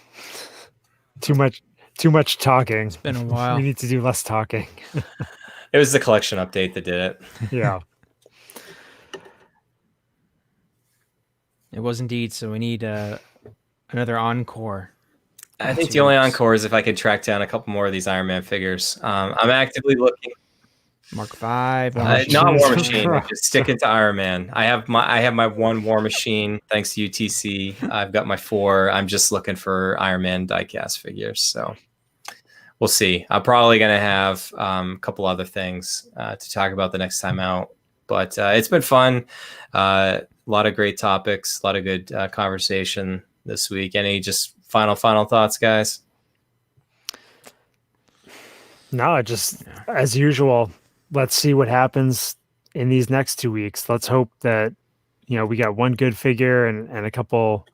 C: Too much talking.
D: It's been a while.
C: We need to do less talking.
B: It was the collection update that did it.
C: Yeah.
D: It was indeed. So we need another encore.
B: I think the only encore is if I could track down a couple more of these Iron Man figures. I'm actively looking.
D: Mark V.
B: Not War Machine. Just sticking to Iron Man. I have my one War Machine. Thanks to UTC. I've got my 4. I'm just looking for Iron Man diecast figures. So we'll see. I'm probably going to have a couple other things to talk about the next time out. But it's been fun. A lot of great topics. A lot of good conversation this week. Any just final thoughts, guys?
C: No, just as usual. Let's see what happens in these next 2 weeks. Let's hope that, we got one good figure and a couple,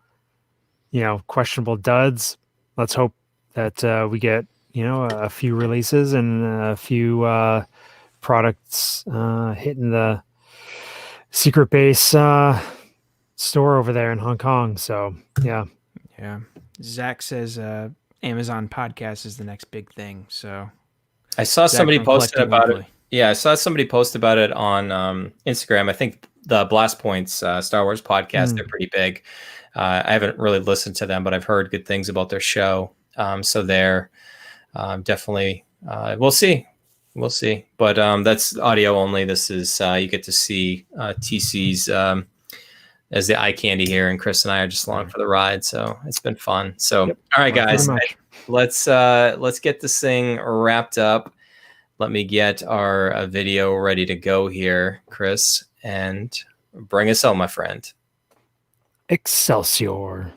C: questionable duds. Let's hope that we get, a few releases and a few products hitting the secret base store over there in Hong Kong. So, yeah.
D: Yeah. Zach says Amazon podcast is the next big thing. So
B: I saw somebody posted about it.
D: Weekly.
B: Yeah, I saw somebody post about it on Instagram. I think the Blast Points Star Wars podcast, they're pretty big. I haven't really listened to them, but I've heard good things about their show. So they're definitely, we'll see. We'll see. But that's audio only. This is, you get to see TC's as the eye candy here, and Chris and I are just along for the ride. So it's been fun. So, all right, guys, let's get this thing wrapped up. Let me get our video ready to go here, Chris, and bring us home, my friend.
C: Excelsior.